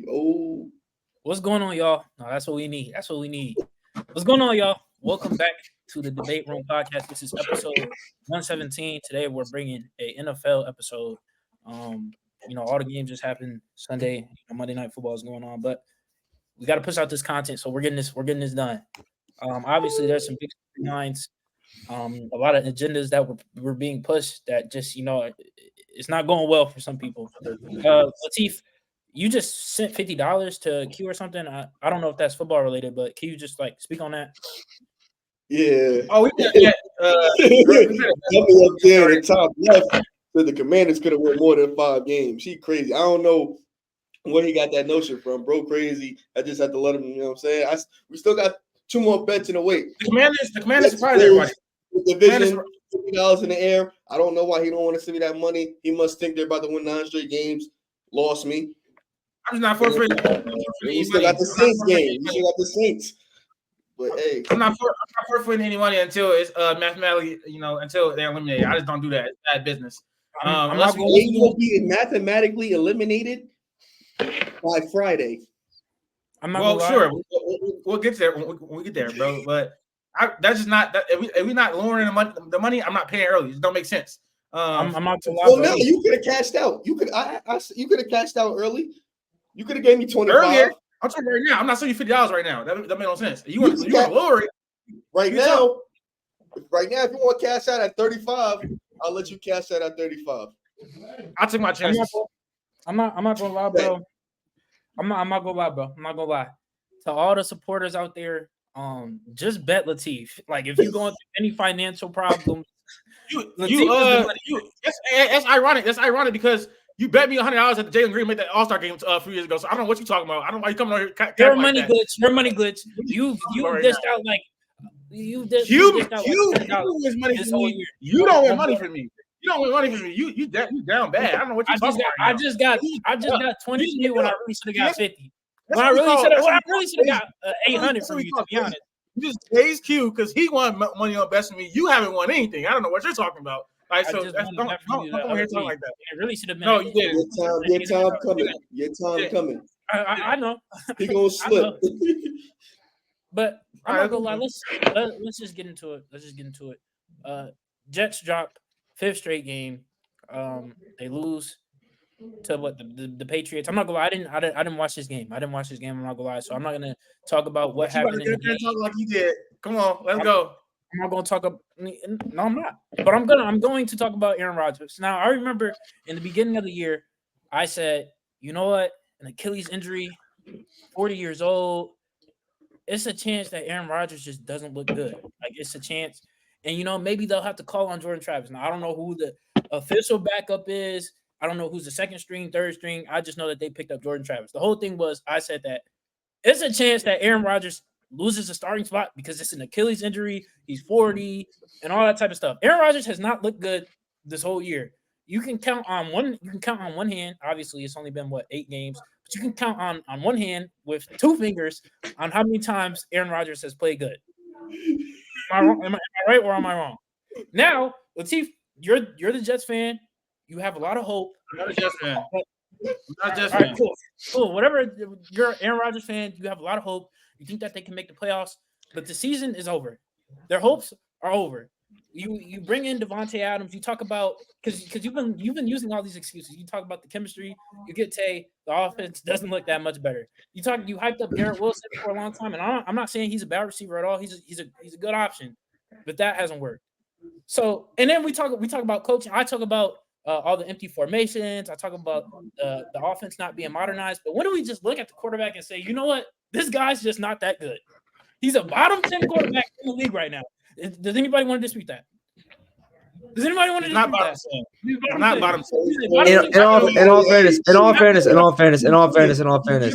Oh, What's going on, y'all? No, that's what we need. That's what we need. What's going on, y'all? Welcome back to the Debate Room podcast. This is episode 117. Today we're bringing a NFL episode. All the games just happened Sunday. Monday Night Football is going on, but we got to push out this content, so we're getting this done. Obviously, there's some big lines, a lot of agendas that were being pushed that just it's not going well for some people. Latif, you just sent $50 to Q or something. I don't know if that's football related, but can you just like speak on that? yeah. Oh, we yeah. Coming up there in the top left, so the Commanders could have won more than 5 games. He crazy. I don't know where he got that notion from, bro. Crazy. I just had to let him. You know what I'm saying? We still got 2 more bets in the wait. The Commanders surprised everybody. The division, $50 in the air. I don't know why he don't want to send me that money. He must think they're about to win 9 straight games. Lost me. I'm not forfeiting. You still got the Saints game. You still got the Saints. But hey, I'm not forfeiting any money until it's mathematically, until they're eliminated. I just don't do that. It's bad business. Unless they will be mathematically eliminated by Friday. I'm not sure. We'll get there when we get there, bro. But that's just not that. If we not lowering the money, I'm not paying early. It don't make sense. I'm not too loud. Well, no, you could have cashed out. You could have cashed out early. You could have gave me 25. Earlier, I'm talking right now. I'm not selling you $50 right now. That makes no sense. You want to lower it right now. Right now, if you want to cash out at 35, I'll let you cash out at 35. I'll take my chances. I'm not gonna lie, bro. I'm not gonna lie, bro. I'm not gonna lie. To all the supporters out there, just bet Latif. Like if you're going through any financial problems, that's ironic. That's ironic because you bet me $100 that Jalen Green made that All-Star game a few years ago. So I don't know what you're talking about. I don't know why you're coming over here. Your money glitch. Your money glitch. You dished out like you dished out like money for me. You don't win money for me. You don't win money for me. You down bad. I don't know what you're talking about. I just got 20 when I really should have got 50. When I really should have got 800 from you, to be honest. You just pays Q because he won money on best of me. You haven't won anything. I don't know what you're talking about. Like, so don't come here talking like that. It really should have been. No, you didn't. Your time coming. Your time coming. I know. He gonna slip. But I'm not gonna lie. Let's just get into it. Jets drop 5th straight game. They lose to what the Patriots. I'm not gonna lie. I didn't watch this game. I'm not gonna lie. So I'm not gonna talk about what happened in the game. Talk like you did. Come on, let's go. I'm not going to talk about. No, I'm not. But I'm going to talk about Aaron Rodgers. Now, I remember in the beginning of the year, I said, you know what? An Achilles injury, 40 years old. It's a chance that Aaron Rodgers just doesn't look good. Like it's a chance, and maybe they'll have to call on Jordan Travis. Now, I don't know who the official backup is. I don't know who's the 2nd string, 3rd string. I just know that they picked up Jordan Travis. The whole thing was, I said that it's a chance that Aaron Rodgers loses a starting spot because it's an Achilles injury. He's 40 and all that type of stuff. Aaron Rodgers has not looked good this whole year. You can count on one hand. Obviously, it's only been 8 games, but you can count on one hand with 2 fingers on how many times Aaron Rodgers has played good. Am I right or am I wrong? Now, Latif, you're the Jets fan. You have a lot of hope. I'm not a Jets fan. All right, cool. Whatever. You're an Aaron Rodgers fan. You have a lot of hope. You think that they can make the playoffs, but the season is over. Their hopes are over. You bring in Devontae Adams. You talk about because you've been using all these excuses. You talk about the chemistry. You get Tay. The offense doesn't look that much better. You hyped up Garrett Wilson for a long time, and I'm not saying he's a bad receiver at all. He's a good option, but that hasn't worked. So and then we talk about coaching. I talk about all the empty formations. I talk about the offense not being modernized. But when do we just look at the quarterback and say, you know what? This guy's just not that good. He's a bottom 10 quarterback in the league right now. Does anybody want to dispute that? Does anybody want to dispute that? Not bottom 10. In all fairness.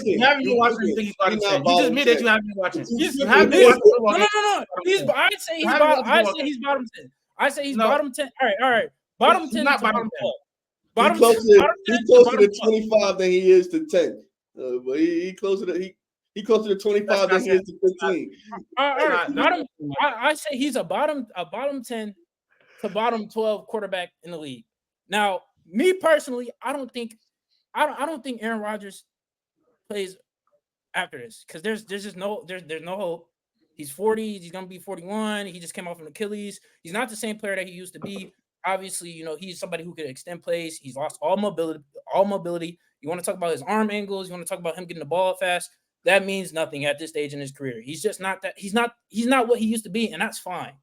You haven't been watching. You think he's bottom 10. You just admit that you haven't been watching. You haven't been watching. No. I'd say he's bottom 10. I say he's bottom 10. All right. Bottom 10. Not bottom 10. He's closer to 25 than he is to 10. But he closer to 25 than he is to 15. All right. I say he's a bottom 10 to bottom 12 quarterback in the league. Now, me personally, I don't think Aaron Rodgers plays after this because there's just no hope. He's 40. He's gonna be 41. He just came off an Achilles. He's not the same player that he used to be. Obviously, he's somebody who could extend plays. He's lost all mobility. You want to talk about his arm angles. You want to talk about him getting the ball fast. That means nothing at this stage in his career. He's just not that. He's not what he used to be, and that's fine.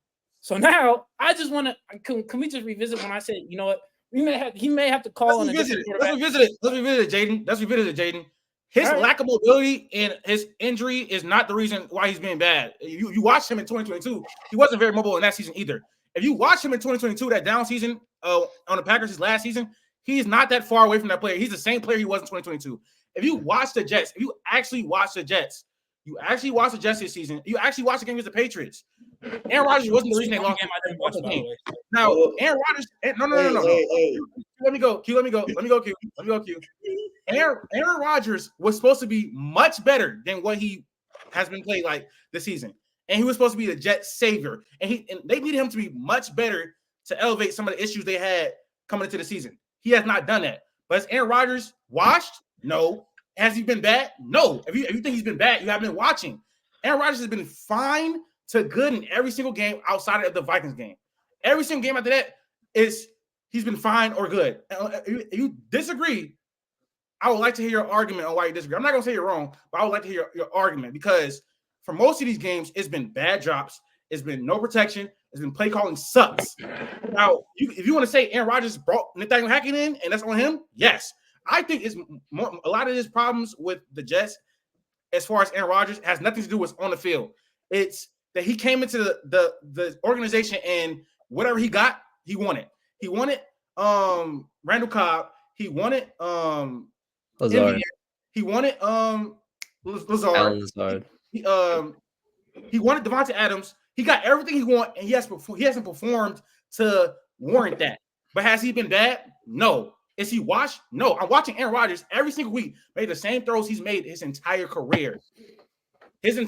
So now I just want to. Can we just revisit when I said, you know what? He may have to call on a different quarterback. Let's revisit it, Jaden. His lack of mobility and his injury is not the reason why he's being bad. You watched him in 2022. He wasn't very mobile in that season either. If you watch him in 2022, that down season on the Packers, his last season, he's not that far away from that player. He's the same player he was in 2022. If you watch the Jets, you actually watch the Jets this season. You actually watch the game against the Patriots. Aaron Rodgers wasn't the reason they lost the game. Now, Aaron Rodgers, no. Hey. Let me go, Q. Aaron Rodgers was supposed to be much better than what he has been played like this season. And he was supposed to be the Jets' savior. And they needed him to be much better to elevate some of the issues they had coming into the season. He has not done that. But is Aaron Rodgers washed? No. Has he been bad? No. If you think he's been bad, you haven't been watching. Aaron Rodgers has been fine to good in every single game outside of the Vikings game. Every single game after that he's been fine or good. If you disagree, I would like to hear your argument on why you disagree. I'm not going to say you're wrong, but I would like to hear your argument because for most of these games, it's been bad drops. It's been no protection. It's been play calling sucks. Now, if you want to say Aaron Rodgers brought Nathaniel Hackett in and that's on him, yes. I think it's a lot of his problems with the Jets, as far as Aaron Rodgers, has nothing to do with on the field. It's that he came into the organization and whatever he got, he wanted. He wanted Randall Cobb. He wanted Lazard. He wanted Lazard. He wanted Devontae Adams. He got everything he wanted, and he hasn't performed to warrant that. But has he been bad? No. Is he washed? No. I'm watching Aaron Rodgers every single week make the same throws he's made his entire career. His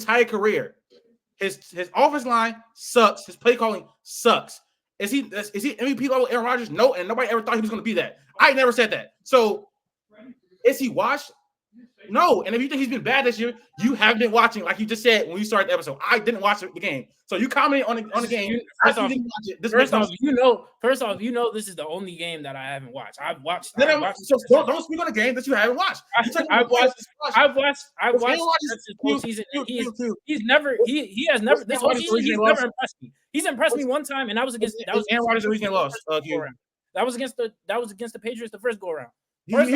offensive line sucks. His play calling sucks. Is he MVP level Aaron Rodgers? No, and nobody ever thought he was going to be that. I never said that. So, is he washed? No. And if you think he's been bad this year, you haven't been watching, like you just said when you started the episode. I didn't watch the game. So you commented on the game. First off, this is the only game that I haven't watched. I've watched. Don't speak on the game that you haven't watched. I've watched this whole season. He has never impressed me. He's impressed me one time, and that was against Aaron Rodgers. The reason they lost. That was against the Patriots the first go around. He was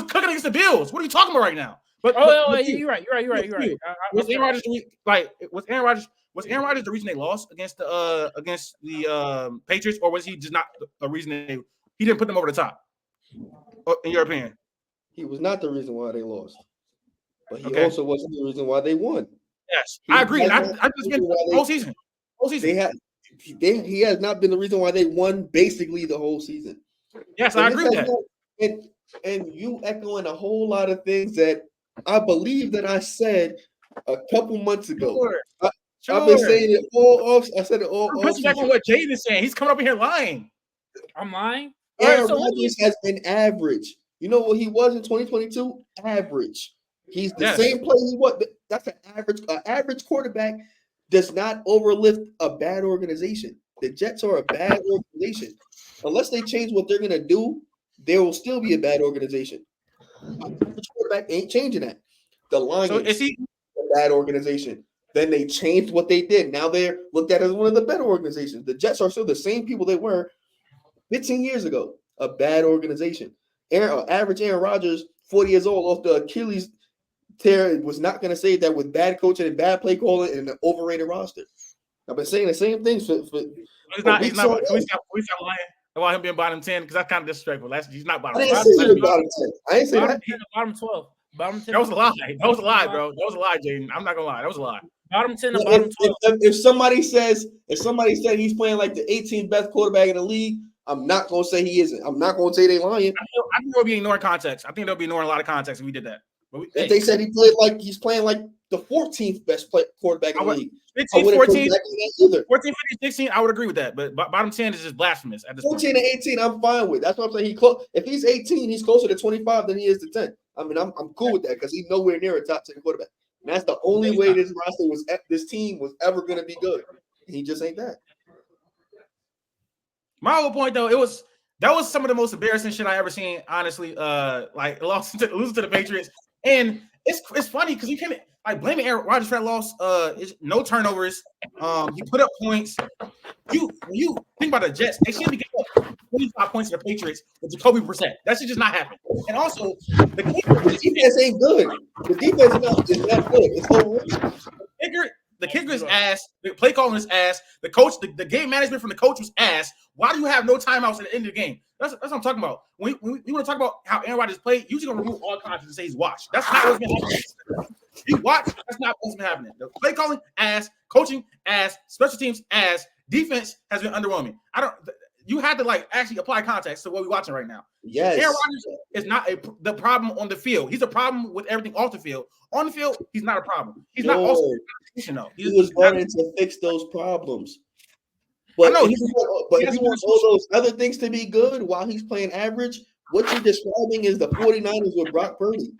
cooking against the Bills. What are you talking about right now? But you're right. Was Aaron Rodgers the reason they lost against the Patriots, or was he just not the reason he didn't put them over the top? In your opinion, he was not the reason why they lost, but he also wasn't the reason why they won. Yes, I agree. I just been the whole season. He has not been the reason why they won basically the whole season. Yes, I agree with that. And you echoing a whole lot of things that I believe that I said a couple months ago. Sure. I've been saying it all off. I said it all off. Put you back on what Jaden is saying. He's coming up in here lying. I'm lying. Aaron Rodgers has been average. You know what he was in 2022? Average. He's the same player he was. That's an average. An average quarterback does not overlift a bad organization. The Jets are a bad organization. Unless they change what they're gonna do, there will still be a bad organization. The quarterback ain't changing that. The Lions is a bad organization. Then they changed what they did. Now they're looked at as one of the better organizations. The Jets are still the same people they were 15 years ago. A bad organization. Average Aaron Rodgers, 40 years old, off the Achilles tear, was not going to say that with bad coaching and bad play calling and an overrated roster. I've been saying the same things for he's not. We stop lying about him being bottom 10 because that's kind of disrespectful. He's not bottom 10. I didn't say he was bottom 10. I didn't say bottom that. 10, bottom 12. Bottom 10. That was a lie. That was a lie, bro. That was a lie, Jaden. I'm not gonna lie. That was a lie. Bottom 10 and bottom 12. If somebody said he's playing like the 18th best quarterback in the league, I'm not gonna say he isn't. I'm not gonna say they lying. I think they'll be ignoring context. I think they'll be ignoring a lot of context if we did that. If they said he's playing like the 14th best quarterback in the league. 15, 14, 14, 15, 16, I would agree with that. But bottom 10 is just blasphemous at this 14 point. and 18, I'm fine with. That's what I'm saying. If he's 18, he's closer to 25 than he is to 10. I mean, I'm cool with that because he's nowhere near a top 10 quarterback. And that's the only way this team was ever going to be good. And he just ain't that. My whole point though, that was some of the most embarrassing shit I ever seen. Honestly, like losing to the Patriots, and it's funny because you can't like blaming Aaron Rodgers for that loss. No turnovers. He put up points. You think about the Jets, they shouldn't be giving up 25 points to the Patriots with Jacoby Brissett. That should just not happen. And also, the defense ain't good. The defense is not good. It's overrated. The kicker is ass. The play calling is ass. The coach, the game management from the coach was ass. Why do you have no timeouts at the end of the game? That's what I'm talking about. When you want to talk about how Aaron Rodgers played, you're just gonna remove all context and say he's washed. That's not what's been happening. He watched. That's not what's been happening. The play calling ass, coaching ass, special teams ass, defense has been underwhelming. You had to like actually apply context to what we're watching right now. Yes. Aaron Rodgers is not the problem on the field. He's a problem with everything off the field. On the field, he's not a problem. He's not also though. He was brought in to fix those problems. But if you want all those other things to be good while he's playing average, what you're describing is the 49ers with Brock Purdy.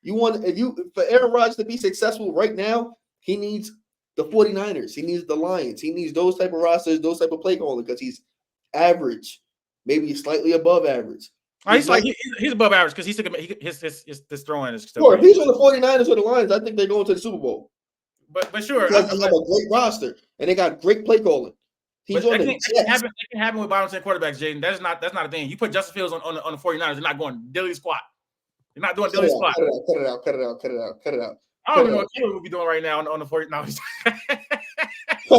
For Aaron Rodgers to be successful right now, he needs the 49ers. He needs the Lions. He needs those type of rosters, those type of play calling because he's average, maybe slightly above average. He's above average because his throwing is still. Sure, if he's on the 49ers or the Lions, I think they're going to the Super Bowl. But sure, because they have a great roster and they got great play calling. He's on the Jets. It can happen with bottom 10 quarterbacks, Jaden. That's not a thing. You put Justin Fields on the 49ers, they're not going dilly squat. They're not doing dilly squat. Cut it out. I don't even know what Caleb would be doing right now on the 49ers. Cut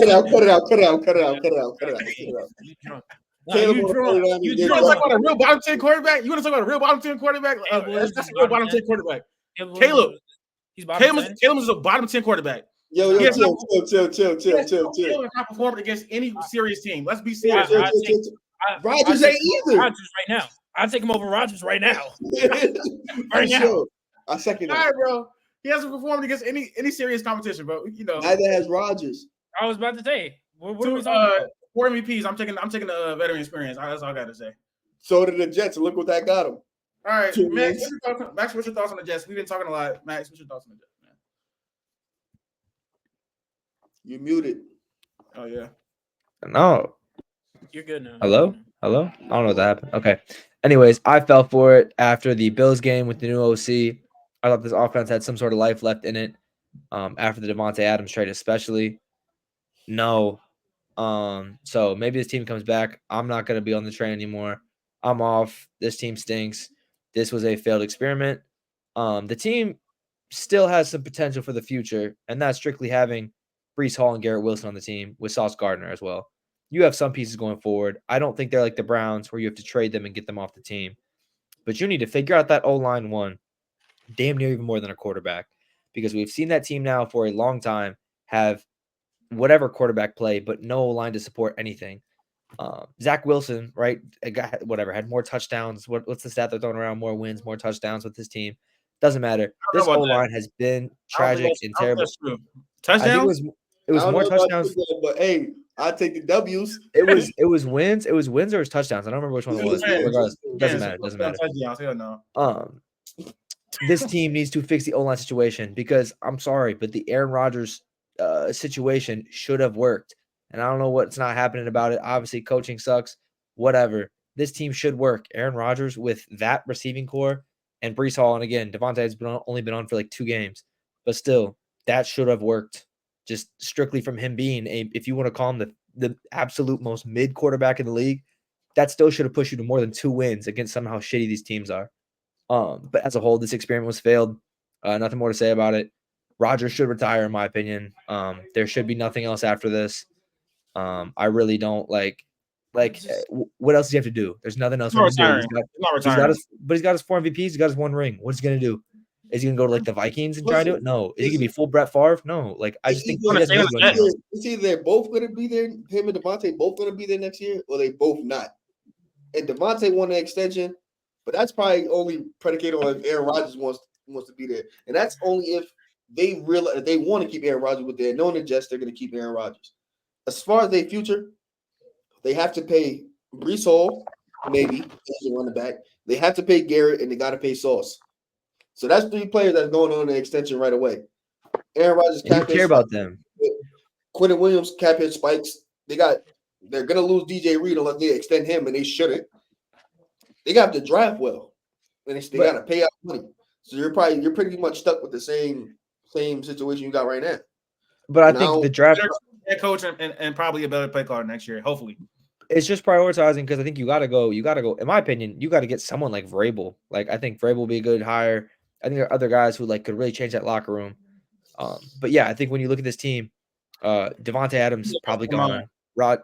it out. You want to talk about a real bottom 10 quarterback? That's a real bottom 10 quarterback. Caleb is a bottom 10 quarterback. Yo, chill. Caleb has not performed against any serious team. Let's be serious. Rodgers ain't either. Rodgers right now. I'll take him over Rodgers right now. Right now. I second that. All right, bro. He hasn't performed against any serious competition, bro. Neither has Rodgers. I was about to say. What are we talking about? 4 MVPs. I'm taking the veteran experience. That's all I got to say. So did the Jets. Look what that got them. All right, Max. What's your thoughts on the Jets? We've been talking a lot. Max, what's your thoughts on the Jets, man? You muted. Oh yeah. No. You're good now. Hello? I don't know what that happened. Okay. Anyways, I fell for it after the Bills game with the new OC. I thought this offense had some sort of life left in it. After the Devontae Adams trade, especially. No. So maybe this team comes back. I'm not going to be on the train anymore. I'm off. This team stinks. This was a failed experiment. The team still has some potential for the future, and that's strictly having Breece Hall and Garrett Wilson on the team with Sauce Gardner as well. You have some pieces going forward. I don't think they're like the Browns where you have to trade them and get them off the team. But you need to figure out that O-line one damn near even more than a quarterback, because we've seen that team now for a long time have whatever quarterback play, but no line to support anything. Zach Wilson, right? Had more touchdowns. What's the stat they're throwing around? More wins, more touchdowns with this team. Doesn't matter. This O-line has been tragic and terrible. Touchdowns? It was more touchdowns. But hey, I take the W's. It was wins. It was wins or it was touchdowns. I don't remember which one it was. Regardless, doesn't matter. This team needs to fix the O-line situation because I'm sorry, but the Aaron Rodgers situation should have worked. And I don't know what's not happening about it. Obviously, coaching sucks. Whatever. This team should work. Aaron Rodgers with that receiving core and Breece Hall. And again, Devontae has only been on for like 2 games. But still, that should have worked. Just strictly from him being if you want to call him the absolute most mid quarterback in the league, that still should have pushed you to more than 2 wins against somehow shitty these teams are. But as a whole, this experiment was failed. Nothing more to say about it. Rodgers should retire, in my opinion. There should be nothing else after this. I really don't like what else does he have to do? There's nothing else. He's He's got his 4 MVPs. He's got his 1 ring. What's he gonna do? Is he gonna go to like the Vikings and try to do it? No. Is he gonna be full Brett Favre? No. Like I just think it's either they're both gonna be there. Him and Devontae both gonna be there next year, or they both not. And Devontae won an extension, but that's probably only predicated on if Aaron Rodgers wants to be there, and that's only if they realize they want to keep Aaron Rodgers with there. Knowing the Jets, they're gonna keep Aaron Rodgers. As far as their future, they have to pay Breece Hall, maybe as a running back. They have to pay Garrett, and they got to pay Sauce. So that's 3 players that's going on the extension right away. Aaron Rodgers And you cap care hit about them. Quentin Williams cap hit spikes. They're gonna lose DJ Reed unless they extend him, and they shouldn't. They got to draft well, and they got to pay out money. So you're pretty much stuck with the same situation you got right now. But I think the draft head coach and probably a better play caller next year, hopefully. It's just prioritizing because I think you gotta go. In my opinion, you gotta get someone like Vrabel. Like I think Vrabel will be a good hire. I think there are other guys who like could really change that locker room. But yeah, I think when you look at this team, Devontae Adams probably gone. I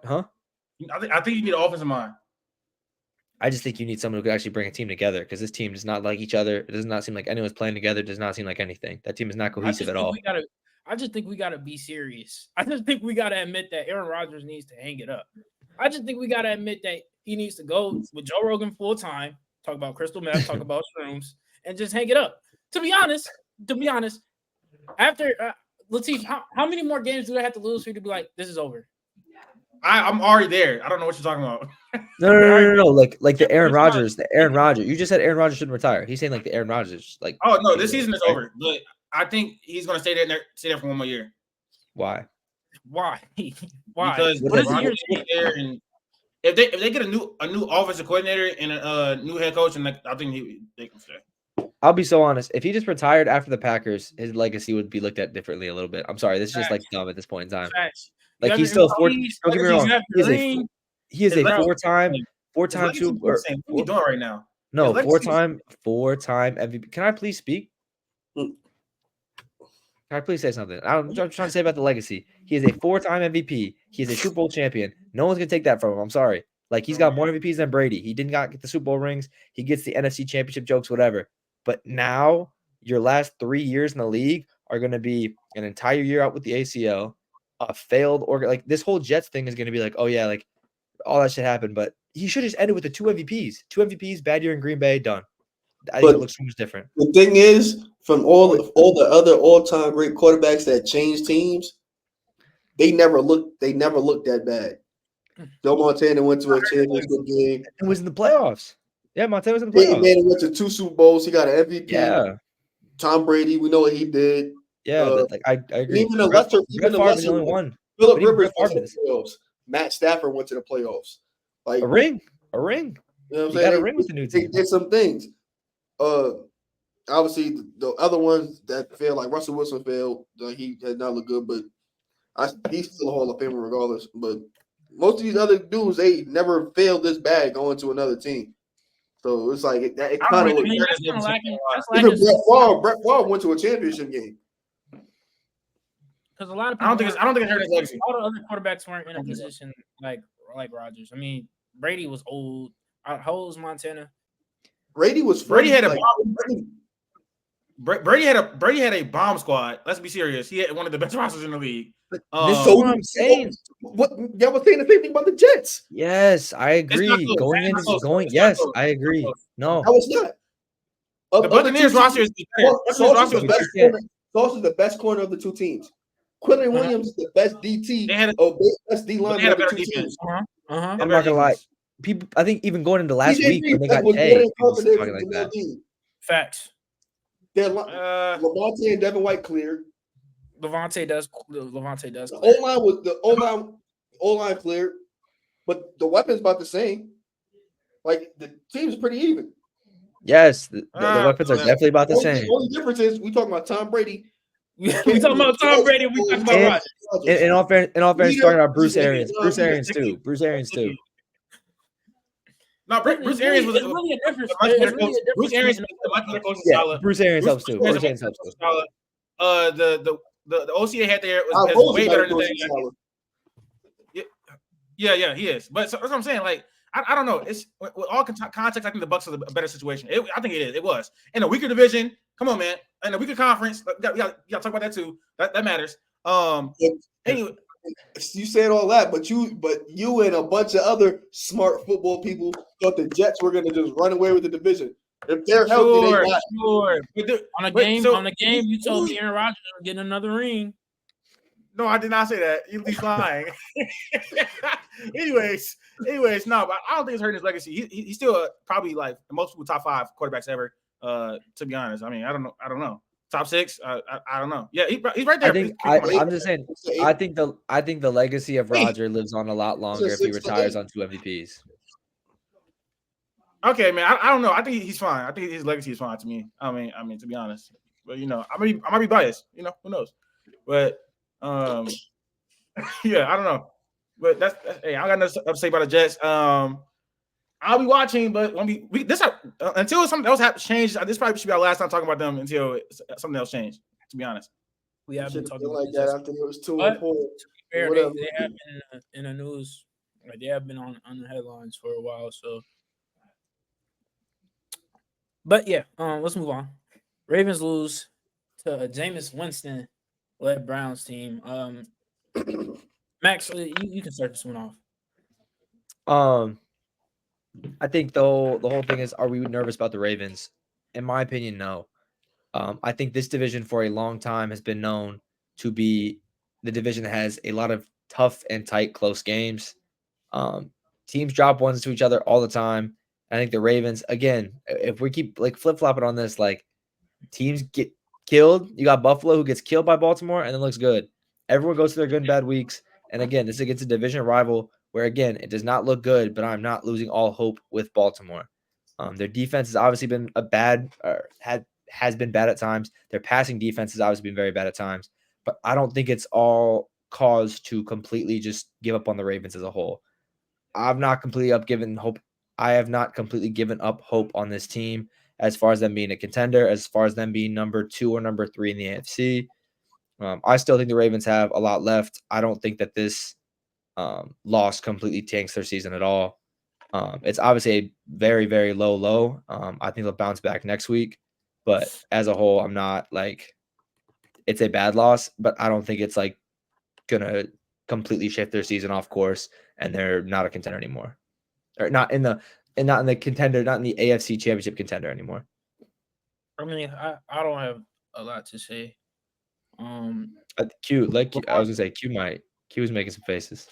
think you need an offensive mind. I just think you need someone who could actually bring a team together because this team does not like each other. It does not seem like anyone's playing together. It does not seem like anything. That team is not cohesive at all. I just think we gotta be serious. I just think we gotta admit that Aaron Rodgers needs to hang it up. I just think we gotta admit that he needs to go with Joe Rogan full time, talk about crystal meth, talk about shrooms, and just hang it up. To be honest, after Latif, how many more games do they have to lose for you to be like, this is over? I'm already there. I don't know what you're talking about. No. Like the Aaron Rodgers. You just said Aaron Rodgers shouldn't retire. He's saying like the Aaron Rodgers. Like, oh no, this season is over. But I think he's gonna stay there for one more year. Why? Because there, and if they get a new offensive coordinator and a new head coach, and I think they can stay. I'll be so honest. If he just retired after the Packers, his legacy would be looked at differently a little bit. I'm sorry, this is just like dumb at this point in time. Like he's still don't get me wrong. He is a four-time Super Bowl. What are you doing right now? No, four-time MVP. Can I please speak? Can I please say something? I'm trying to say about the legacy. He is a 4-time MVP. He is a Super Bowl champion. No one's gonna take that from him. I'm sorry. Like he's got more MVPs than Brady. He did not get the Super Bowl rings. He gets the NFC Championship jokes, whatever. But now your last 3 years in the league are going to be an entire year out with the ACL, a failed like this whole Jets thing is going to be like, oh yeah, like all that shit happened. But he should have just ended with the 2 MVPs. 2 MVPs, bad year in Green Bay, done. I think it looks so much different. The thing is, from all the other all-time great quarterbacks that changed teams, they never looked that bad. Joe Montana went to a championship game. It was in the playoffs. Yeah, Montana was in the playoffs. Peyton went to 2 Super Bowls. He got an MVP. Yeah. Tom Brady, we know what he did. Yeah, I agree. Even the lesser one. Philip Rivers went to the playoffs. Matt Stafford went to the playoffs. Like a ring. You know what I'm saying? Got a ring with the new team. They did some things. Obviously the other ones that failed, like Russell Wilson failed. He has not looked good, but he's still a Hall of Famer regardless. But most of these other dudes, they never failed this bad going to another team. So it's like it kind of looks. Even Brett Favre went to a championship game. Because a lot of people, I don't think it hurt his legacy. All the other quarterbacks weren't in a position like Rodgers. I mean, Brady was old. How old was Montana? Brady had a bomb squad. Let's be serious. He had one of the best rosters in the league. This is what I'm saying. What y'all was saying the same thing about the Jets? Yes, I agree. Yes, I agree. No, it's not. The Buccaneers roster is Sauce is the best corner of the 2 teams. Quentin Williams is the best DT. Best D line of the 2 teams. I'm not gonna lie. People, I think even going into last week when they got tagged, talking like that. Facts. Levante and Devin White cleared. Levante does. The O-line cleared, but the weapons about the same. Like the team's pretty even. Yes, the weapons are definitely about the same. The only difference is we talking about Tom Brady. We talking about Tom Brady. We talking about Rodgers. In all fairness, talking about Bruce Arians. Bruce Arians too. No, Bruce Arians was really a difference. Bruce Arians was a much better coach. Bruce Arians helps too. The OC they had there was way better than that. Yeah, he is. But that's what I'm saying. Like, I don't know. It's with all context. I think the Bucs are a better situation. I think it is. It was in a weaker division. Come on, man. In a weaker conference. You got to talk about that too. That matters. Anyway. You said all that, but you and a bunch of other smart football people thought the Jets were going to just run away with the division. If they're healthy, they not. Sure. On a game, you told me Aaron Rodgers was getting another ring. No, I did not say that. He's lying. anyways, no, but I don't think it's hurting his legacy. He's still probably like most people top 5 quarterbacks ever. To be honest, I mean, I don't know. Top 6, I don't know. Yeah, he's right there. I think He's I'm just saying. I think the legacy of Roger lives on a lot longer if he retires on 2 MVPs. Okay, man. I don't know. I think he's fine. I think his legacy is fine to me. I mean, to be honest, but I might be biased. Who knows? But yeah, I don't know. But that's hey, I got nothing to say about the Jets. I'll be watching, but when until something else changes, this probably should be our last time talking about them until something else changes. To be honest, we have been talking like that after it was 2 and 4. To be fair, they have been in the news. Like, they have been on the headlines for a while. So, but yeah, let's move on. Ravens lose to a Jameis Winston led Browns team. Max, you can start this one off. I think the whole thing is, are we nervous about the Ravens? In my opinion, no. I think this division for a long time has been known to be the division that has a lot of tough and tight, close games. Teams drop ones to each other all the time. I think the Ravens, again, if we keep flip-flopping on this, teams get killed. You got Buffalo who gets killed by Baltimore and then looks good. Everyone goes through their good and bad weeks. And again, this is against a division rival where, again, it does not look good, but I'm not losing all hope with Baltimore. Their defense has obviously been has been bad at times. Their passing defense has obviously been very bad at times. But I don't think it's all cause to completely just give up on the Ravens as a whole. I've not completely given hope. I have not completely given up hope on this team as far as them being a contender, as far as them being number 2 or number 3 in the AFC. I still think the Ravens have a lot left. I don't think that this loss completely tanks their season at all. It's obviously a very, very low. I think they'll bounce back next week. But as a whole, I'm not it's a bad loss, but I don't think it's going to completely shift their season off course and they're not a contender anymore. Or not in the contender, not in the AFC championship contender anymore. I mean, I don't have a lot to say. Q, I was gonna say, Q was making some faces.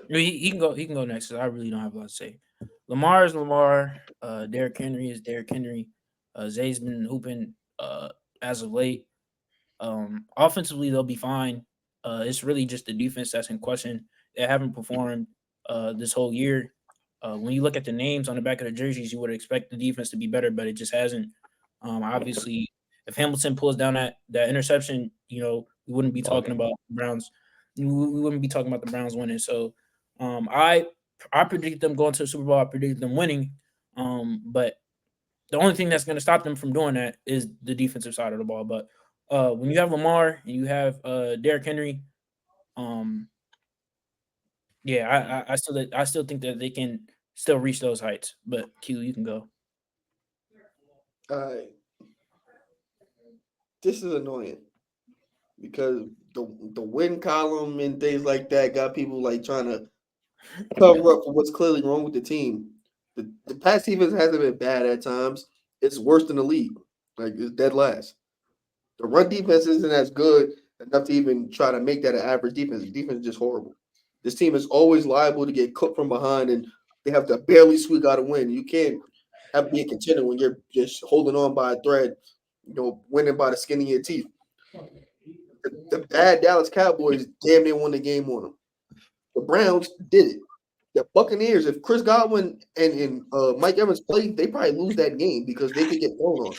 He can go. He can go next. I really don't have a lot to say. Lamar is Lamar. Derrick Henry is Derrick Henry. Zay's been hooping as of late. Offensively, they'll be fine. It's really just the defense that's in question. They haven't performed this whole year. When you look at the names on the back of the jerseys, you would expect the defense to be better, but it just hasn't. Obviously, if Hamilton pulls down that interception, we wouldn't be talking about the Browns. We wouldn't be talking about the Browns winning. So, I predict them going to the Super Bowl. I predict them winning. But the only thing that's going to stop them from doing that is the defensive side of the ball. But when you have Lamar and you have Derrick Henry, yeah, I still think that they can still reach those heights. But Q, you can go. This is annoying because the win column and things like that got people trying to cover up for what's clearly wrong with the team. The pass defense hasn't been bad at times. It's worse than the league. It's dead last. The run defense isn't as good enough to even try to make that an average defense. The defense is just horrible. This team is always liable to get cooked from behind, and they have to barely squeak out a win. You can't be a contender when you're just holding on by a thread, winning by the skin of your teeth. The bad Dallas Cowboys damn near won the game on them. The Browns did it. The Buccaneers, if Chris Godwin and Mike Evans play, they probably lose that game because they could get thrown on.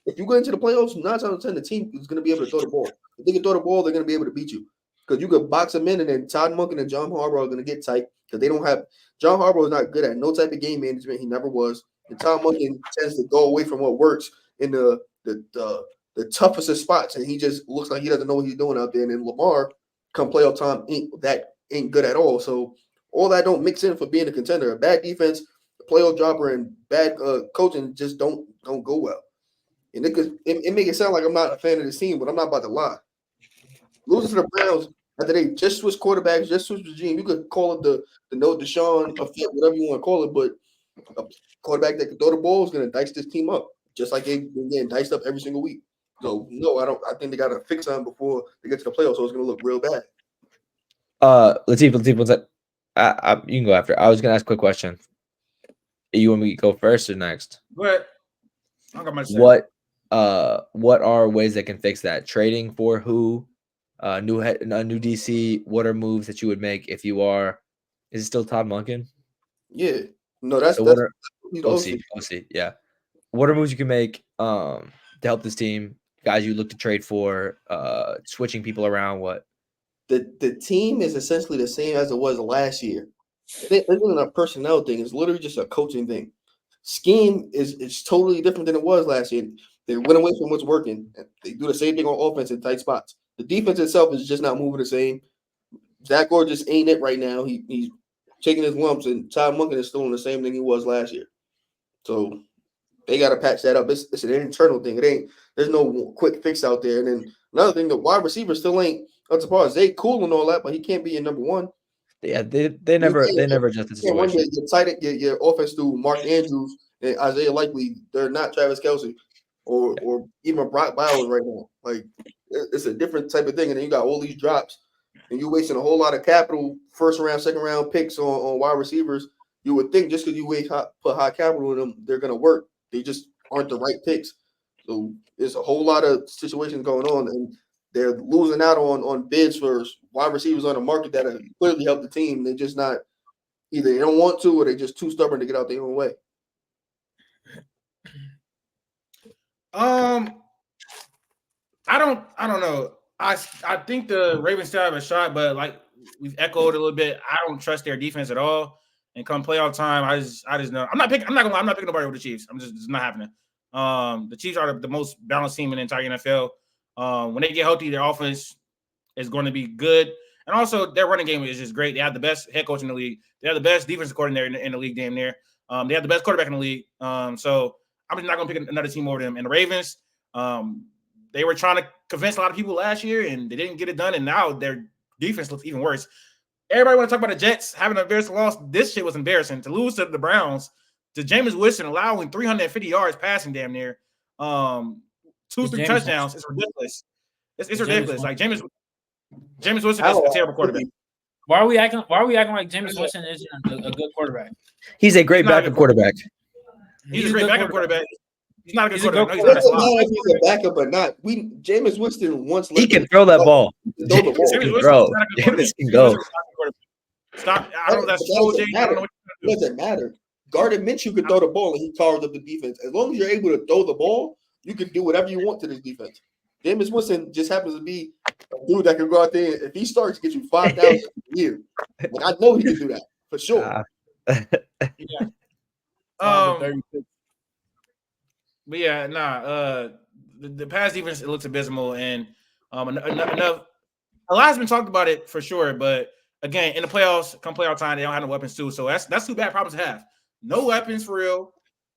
If you go into the playoffs, 9 times out of 10, the team is going to be able to throw the ball. If they can throw the ball, they're going to be able to beat you. Because you could box them in, and then Todd Monken and John Harbaugh are going to get tight because they don't have – John Harbaugh is not good at no type of game management. He never was. And Todd Monken tends to go away from what works in the toughest of spots, and he just looks like he doesn't know what he's doing out there. And then Lamar, come playoff time, ain't good at all. So all that don't mix in for being a contender. A bad defense, a playoff dropper, and bad coaching just don't go well. And it make it sound like I'm not a fan of this team, but I'm not about to lie. Losing to the Browns after they just switched quarterbacks, just switched regime. You could call it the no Deshaun effect, whatever you want to call it, but a quarterback that can throw the ball is going to dice this team up, just like they've been getting diced up every single week. So no, I don't. I think they got to fix something before they get to the playoffs, so it's going to look real bad. Latif, what's that? You can go after. I was going to ask a quick question. You want me to go first or next? But I don't got much to say. What are ways that can fix that? Trading for who? A new DC. What are moves that you would make if you are? Is it still Todd Monken? Yeah. No, that's So what are he's OC? OC, yeah. What are moves you can make to help this team? Guys you look to trade for, switching people around. What? The team is essentially the same as it was last year. It isn't a personnel thing. It's literally just a coaching thing. Scheme is totally different than it was last year. They went away from what's working. They do the same thing on offense in tight spots. The defense itself is just not moving the same. Zach Orr just ain't it right now. He's taking his lumps, and Todd Monken is still doing the same thing he was last year. So they got to patch that up. It's an internal thing. It ain't. There's no quick fix out there. And then another thing, the wide receiver still ain't up to par. Zay cool and all that, but he can't be your number one. Yeah, they never adjust the Yeah, situation. your offense through Mark Andrews and Isaiah Likely. They're not Travis Kelce or even Brock Bowers right now. Like it's a different type of thing. And then you got all these drops, and you're wasting a whole lot of capital, first round, second round picks on wide receivers. You would think just because you put high capital in them, they're gonna work. They just aren't the right picks. So there's a whole lot of situations going on, and they're losing out on bids for wide receivers on the market that have clearly helped the team. They're just not either they don't want to or they're just too stubborn to get out their own way. I don't know. I think the Ravens still have a shot, but like we've echoed a little bit, I don't trust their defense at all. And come playoff time, I just know I'm not picking nobody over the Chiefs. It's not happening. The Chiefs are the most balanced team in the entire NFL. When they get healthy, their offense is going to be good. And also their running game is just great. They have the best head coach in the league. They have the best defensive coordinator in the league, damn near. They have the best quarterback in the league. So I'm just not going to pick another team over them. And the Ravens, they were trying to convince a lot of people last year, and they didn't get it done. And now their defense looks even worse. Everybody want to talk about the Jets having an embarrassing loss. This shit was embarrassing. To lose to the Browns, to Jameis Winston allowing 350 yards passing damn near, 2-3 touchdowns. It's ridiculous. It's ridiculous. Like Jameis Winston is a terrible quarterback. Why are we acting like Jameis Winston isn't a good quarterback? He's a great backup quarterback. He's a great backup quarterback. He's not a good quarterback. It doesn't matter if he's a backup or not. Jameis Winston once he can throw that ball. Jameis can go. Stop. I don't know that's OJ. It doesn't matter. Gardner Minshew could throw the ball and he carved up the defense. As long as you're able to throw the ball, you can do whatever you want to this defense. Jameis Winston just happens to be a dude that can go out there. If he starts, get you 5,000 a year. Like, I know he can do that for sure. Yeah. But yeah, the pass defense, it looks abysmal, and enough. A lot has been talked about it for sure, but again, in the playoffs, come playoff time, they don't have no weapons too. So that's two bad problems to have. No weapons for real,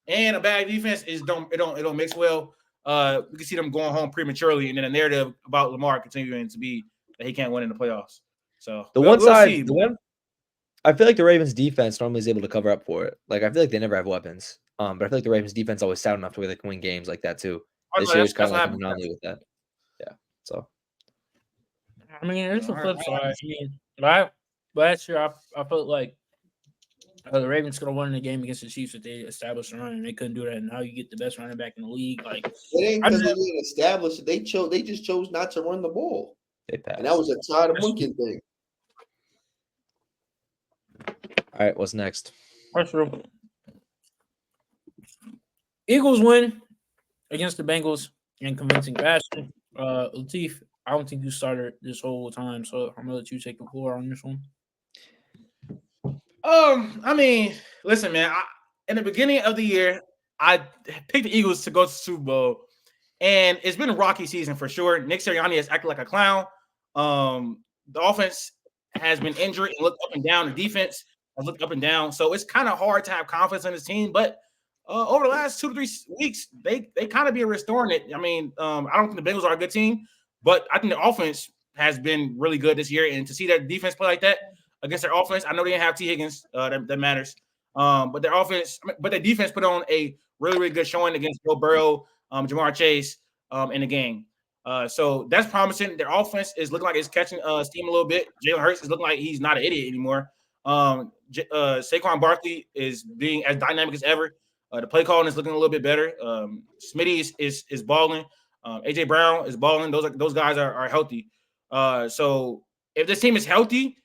and a bad defense don't mix well. We can see them going home prematurely, and then a narrative about Lamar continuing to be that he can't win in the playoffs. So I feel like the Ravens defense normally is able to cover up for it. Like I feel like they never have weapons. But I feel like the Ravens defense always sound enough to where they can win games like that too. This year is kind of like an anomaly with that. Yeah. So I mean, it's a flip side. I mean, last year I felt like the Ravens could have won the game against the Chiefs if they established a run, and they couldn't do that. And now you get the best running back in the league. Like it ain't because they didn't establish it. They just chose not to run the ball. And that was a Todd Monken thing. All right, what's next? That's true. Eagles win against the Bengals in convincing fashion. Latif, I don't think you started this whole time, so I'm gonna let you take the floor on this one. I mean, listen, man. In the beginning of the year, I picked the Eagles to go to the Super Bowl, and it's been a rocky season for sure. Nick Sirianni has acted like a clown. The offense has been injured and looked up and down. The defense has looked up and down, so it's kind of hard to have confidence in this team, but. Over the last 2 to 3 weeks, they kind of be restoring it. I mean, I don't think the Bengals are a good team, but I think the offense has been really good this year. And to see their defense play like that against their offense, I know they didn't have T. Higgins. That matters. But their defense put on a really, really good showing against Joe Burrow, Jamar Chase in the game. So that's promising. Their offense is looking like it's catching steam a little bit. Jalen Hurts is looking like he's not an idiot anymore. Saquon Barkley is being as dynamic as ever. The play calling is looking a little bit better. Smitty is balling. AJ Brown is balling. Those guys are healthy. So if this team is healthy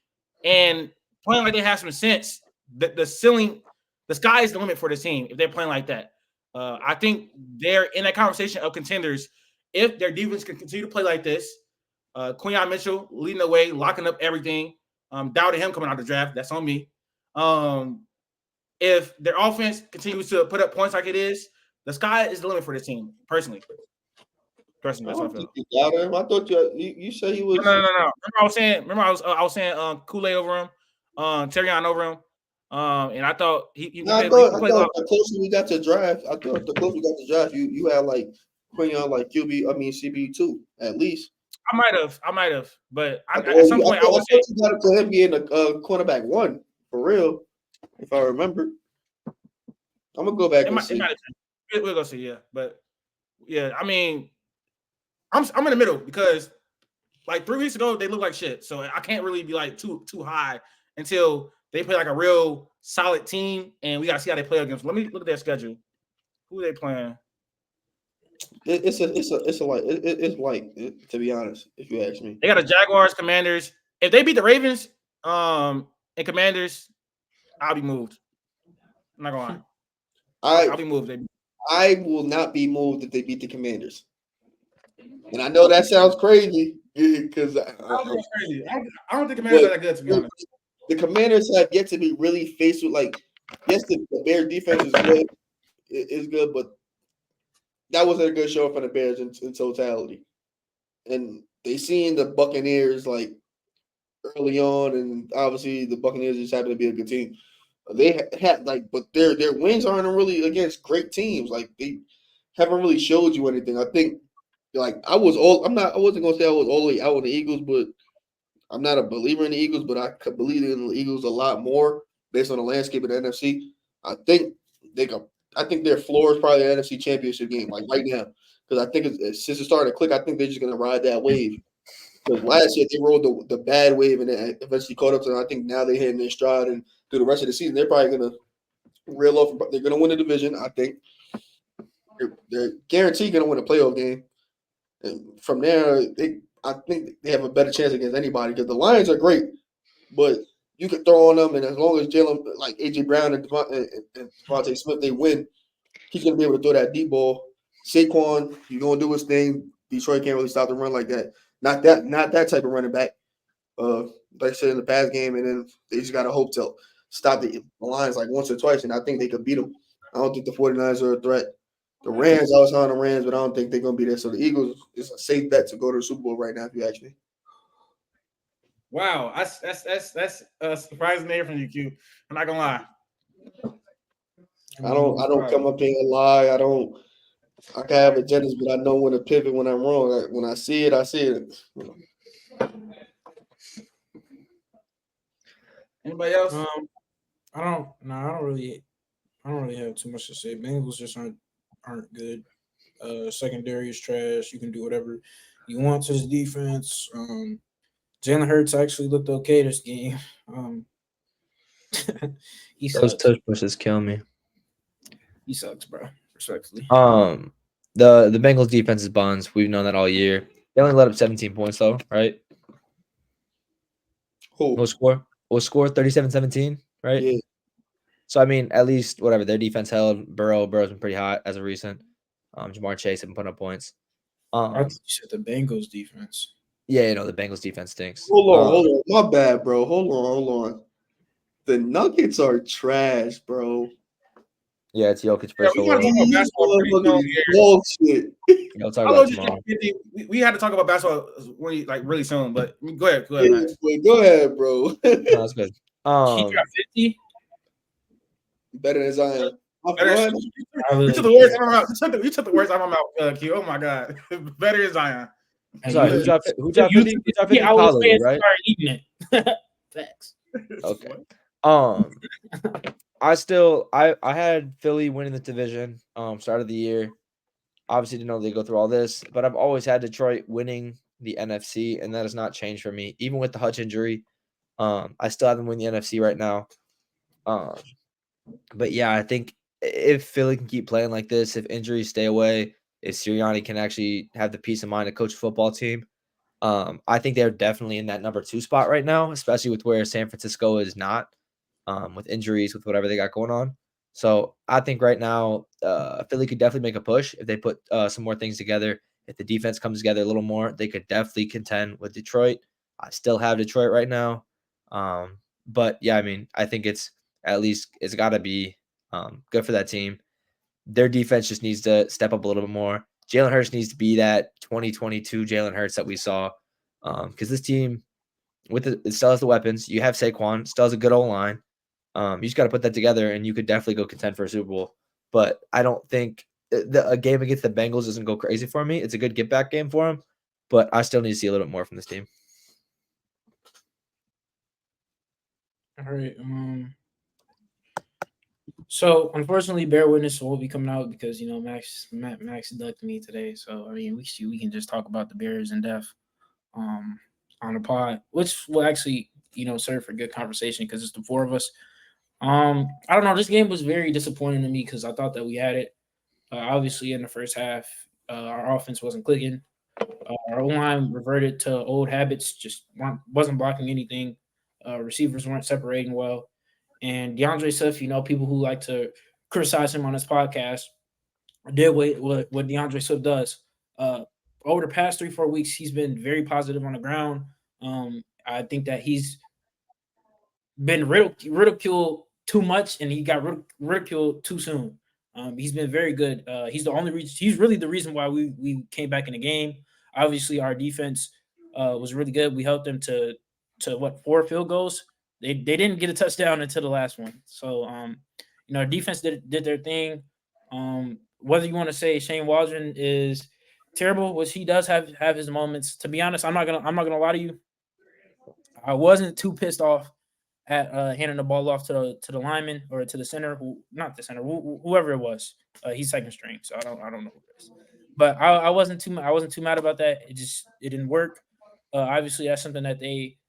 and playing like they have some sense, the ceiling, the sky is the limit for this team if they're playing like that. I think they're in that conversation of contenders if their defense can continue to play like this. Quinyon Mitchell leading the way, locking up everything. Doubted him coming out of the draft. That's on me. If their offense continues to put up points like it is, the sky is the limit for this team. Personally, that's how I feel. You got him. I thought you said he was. No. Remember I was saying Kool-Aid over him, Terrion over him. And I thought he I thought the closer we got to draft, you had like Quinyon like CB2 at least. I might have, but I at some point I thought you got to him being a cornerback 1 for real, if I remember. I'm gonna go back and see. We'll go see, yeah, but yeah, I mean, I'm in the middle because like 3 weeks ago they looked like shit, so I can't really be like too high until they play like a real solid team, and we gotta see how they play against. Let me look at their schedule. Who are they playing? It's like to be honest, if you ask me. They got the Jaguars, Commanders. If they beat the Ravens, and Commanders, I'll be moved. I'm not gonna lie. I'll be moved. I will not be moved if they beat the Commanders. And I know that sounds crazy because I don't think Commanders are that good, to be honest. The Commanders have yet to be really faced with yes, the Bears defense is good. It is good, but that wasn't a good show from the Bears in totality. And they seen the Buccaneers like early on, and obviously the Buccaneers just happen to be a good team. They had but their wins aren't really against great teams. Like they haven't really showed you anything. I think I wasn't gonna say I was all the way out on the Eagles, but I'm not a believer in the Eagles, but I could believe in the Eagles a lot more based on the landscape of the NFC. I think their floor is probably the NFC Championship game, like right now, because I think since it started to click, I think they're just gonna ride that wave. Because last year they rode the bad wave and then eventually caught up to them. I think now they're hitting their stride, and through the rest of the season, they're probably gonna reel off. They're gonna win the division. I think they're guaranteed gonna win a playoff game, and from there, I think they have a better chance against anybody because the Lions are great, but you could throw on them, and as long as Jalen, like AJ Brown and Devontae Smith, they win, he's gonna be able to throw that deep ball. Saquon, he's gonna do his thing. Detroit can't really stop the run like that. Not that type of running back. Like I said in the past game, and then they just gotta hope to stop the Lions like once or twice, and I think they could beat them. I don't think the 49ers are a threat. The Rams, I was on the Rams, but I don't think they're gonna be there. So the Eagles is a safe bet to go to the Super Bowl right now, if you ask me. Wow, that's a surprising name from you, Q. I'm not gonna lie. I don't come up here and lie. I can have agendas, but I know when to pivot when I'm wrong. When I see it, I see it. Anybody else? I don't really have too much to say. Bengals just aren't good. Secondary is trash. You can do whatever you want to this defense. Jalen Hurts actually looked okay this game. Those touch pushes kill me. He sucks, bro. Respectfully. The Bengals defense is buns. We've known that all year. They only let up 17 points though, right? Who? We'll score 37-17, right? Yeah. So I mean, at least whatever their defense held. Burrow's been pretty hot as of recent. Jamar Chase have been putting up points. I think you said the Bengals defense. Yeah, the Bengals defense stinks. Hold on. My bad, bro. Hold on. The Nuggets are trash, bro. Yeah, it's Jokic first. We had to talk about basketball. Bullshit. I'll talk about tomorrow. We had to talk about basketball really soon, but go ahead, Max. Go ahead, bro. No, that's good. He got 50. Better than Zion. You took the words out of my mouth. You took the words out of my mouth, Q. Oh my god. Better than Zion. Sorry, who dropped 50? I was Pollard, right? Start eating it. Facts. Okay. I had Philly winning the division start of the year. Obviously didn't know they go through all this, but I've always had Detroit winning the NFC, and that has not changed for me. Even with the Hutch injury, I still haven't won the NFC right now. But yeah, I think if Philly can keep playing like this, if injuries stay away, if Sirianni can actually have the peace of mind to coach a football team, I think they're definitely in that number 2 spot right now, especially with where San Francisco is not, with injuries, with whatever they got going on. So I think right now, Philly could definitely make a push if they put some more things together. If the defense comes together a little more, they could definitely contend with Detroit. I still have Detroit right now. But yeah, I mean, I think it's got to be good for that team. Their defense just needs to step up a little bit more. Jalen Hurts needs to be that 2022 Jalen Hurts that we saw. Because this team, it still has the weapons. You have Saquon, still has a good old line. You just got to put that together, and you could definitely go contend for a Super Bowl. But I don't think a game against the Bengals doesn't go crazy for me. It's a good get back game for them, but I still need to see a little bit more from this team. All right. So unfortunately, bear witness will be coming out because Max ducked me today. So I mean, we can just talk about the Bears in depth on the pod, which will actually serve for good conversation because it's the four of us. I don't know. This game was very disappointing to me because I thought that we had it. Obviously, in the first half, our offense wasn't clicking. Our O-line reverted to old habits, just wasn't blocking anything. Receivers weren't separating well. And DeAndre Swift, people who like to criticize him on this podcast, did what DeAndre Swift does. Over the past 3-4 weeks, he's been very positive on the ground. I think that he's been ridiculed too much, and he got ridiculed too soon. He's been very good. He's the only reason. He's really the reason why we came back in the game. Obviously, our defense was really good. We helped them to 4 field goals. They didn't get a touchdown until the last one. So defense did their thing. Whether you want to say Shane Waldron is terrible, which he does have his moments. To be honest, I'm not gonna lie to you. I wasn't too pissed off at handing the ball off to the lineman or to the center, whoever it was. He's second string, so I don't know who it is. But I wasn't too mad about that. It didn't work. Obviously, that's something that they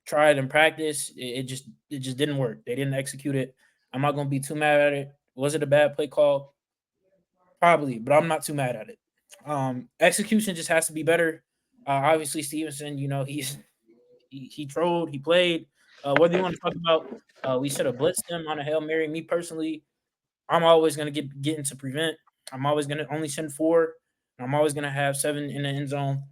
tried in practice. It just didn't work. They didn't execute it. I'm not gonna be too mad at it. Was it a bad play call? Probably, but I'm not too mad at it. Execution just has to be better. Obviously, Stevenson, he trolled, he played. Whether you want to talk about, we should have blitzed him on a Hail Mary. Me personally, I'm always going to get into prevent. I'm always going to only send 4. And I'm always going to have 7 in the end zone,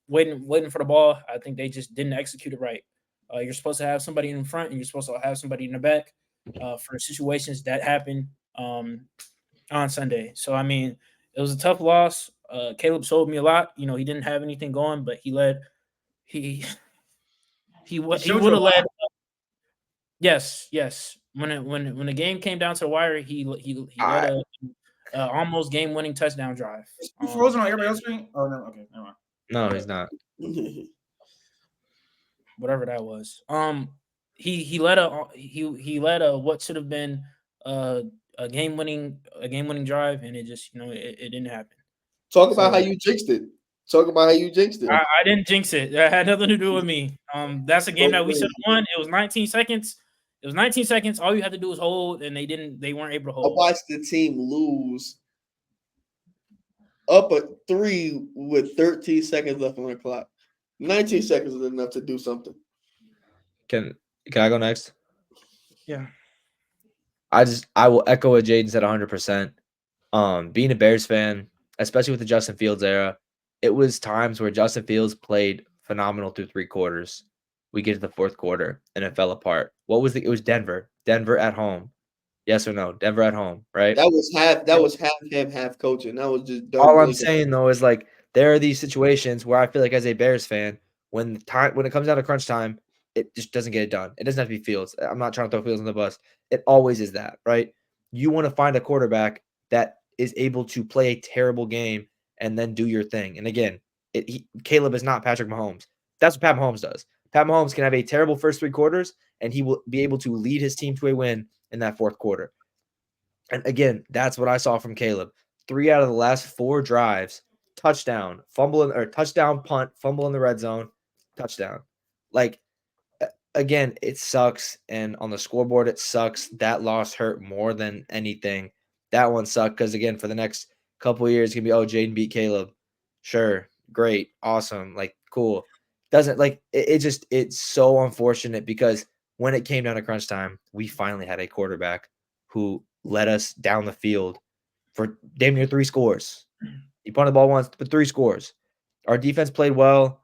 waiting for the ball. I think they just didn't execute it right. You're supposed to have somebody in front, and you're supposed to have somebody in the back for situations that happen on Sunday. So, I mean, it was a tough loss. Caleb showed me a lot. He didn't have anything going, but he led. He would have led. Yes. When the game came down to the wire, he led a almost game-winning touchdown drive. He frozen on everybody else's screen. Oh no, okay, never mind. No, he's not. Whatever that was. He led a what should have been a game-winning drive, and it just it didn't happen. Talk about how you jinxed it. I didn't jinx it. That had nothing to do with me. That's a game that we should have won. It was 19 seconds. All you had to do was hold, and they weren't able to hold. I watched the team lose up a 3 with 13 seconds left on the clock. 19 seconds is enough to do something. Can I go next? Yeah. I will echo what Jaden said 100%. Being a Bears fan, especially with the Justin Fields era, it was times where Justin Fields played phenomenal through 3 quarters. We get to the 4th quarter and it fell apart. It was Denver. Denver at home. Yes or no? Denver at home, right? That was half him, half coaching. That was just all I'm saying though is like there are these situations where I feel like as a Bears fan, when it comes down to crunch time, it just doesn't get it done. It doesn't have to be Fields. I'm not trying to throw Fields on the bus. It always is that, right? You want to find a quarterback that is able to play a terrible game and then do your thing. And again, Caleb is not Patrick Mahomes. That's what Pat Mahomes does. Pat Mahomes can have a terrible first 3 quarters, and he will be able to lead his team to a win in that 4th quarter. And again, that's what I saw from Caleb. 3 out of the last 4 drives, touchdown, touchdown, punt, fumble in the red zone, touchdown. Like, again, it sucks. And on the scoreboard, it sucks. That loss hurt more than anything. That one sucked because, again, for the next couple of years, it's going to be, oh, Jaden beat Caleb. Sure. Great. Awesome. Like, cool. Doesn't like it's so unfortunate because when it came down to crunch time, we finally had a quarterback who led us down the field for damn near 3 scores. He punted the ball once, but 3 scores. Our defense played well.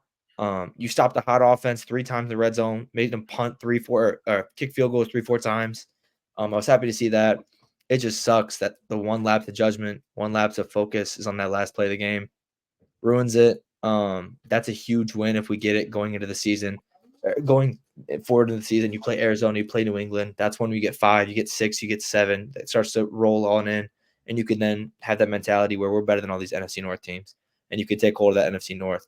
You stopped the hot offense 3 times in the red zone, made them punt 3, 4, kick field goals 3, 4 times. I was happy to see that. It just sucks that the one lapse of judgment, one lapse of focus is on that last play of the game. Ruins it. That's a huge win if we get it going into the season. Going forward in the season, you play Arizona, you play New England. That's when you get 5, you get 6, you get 7. It starts to roll on in, and you can then have that mentality where we're better than all these NFC North teams, and you can take hold of that NFC North.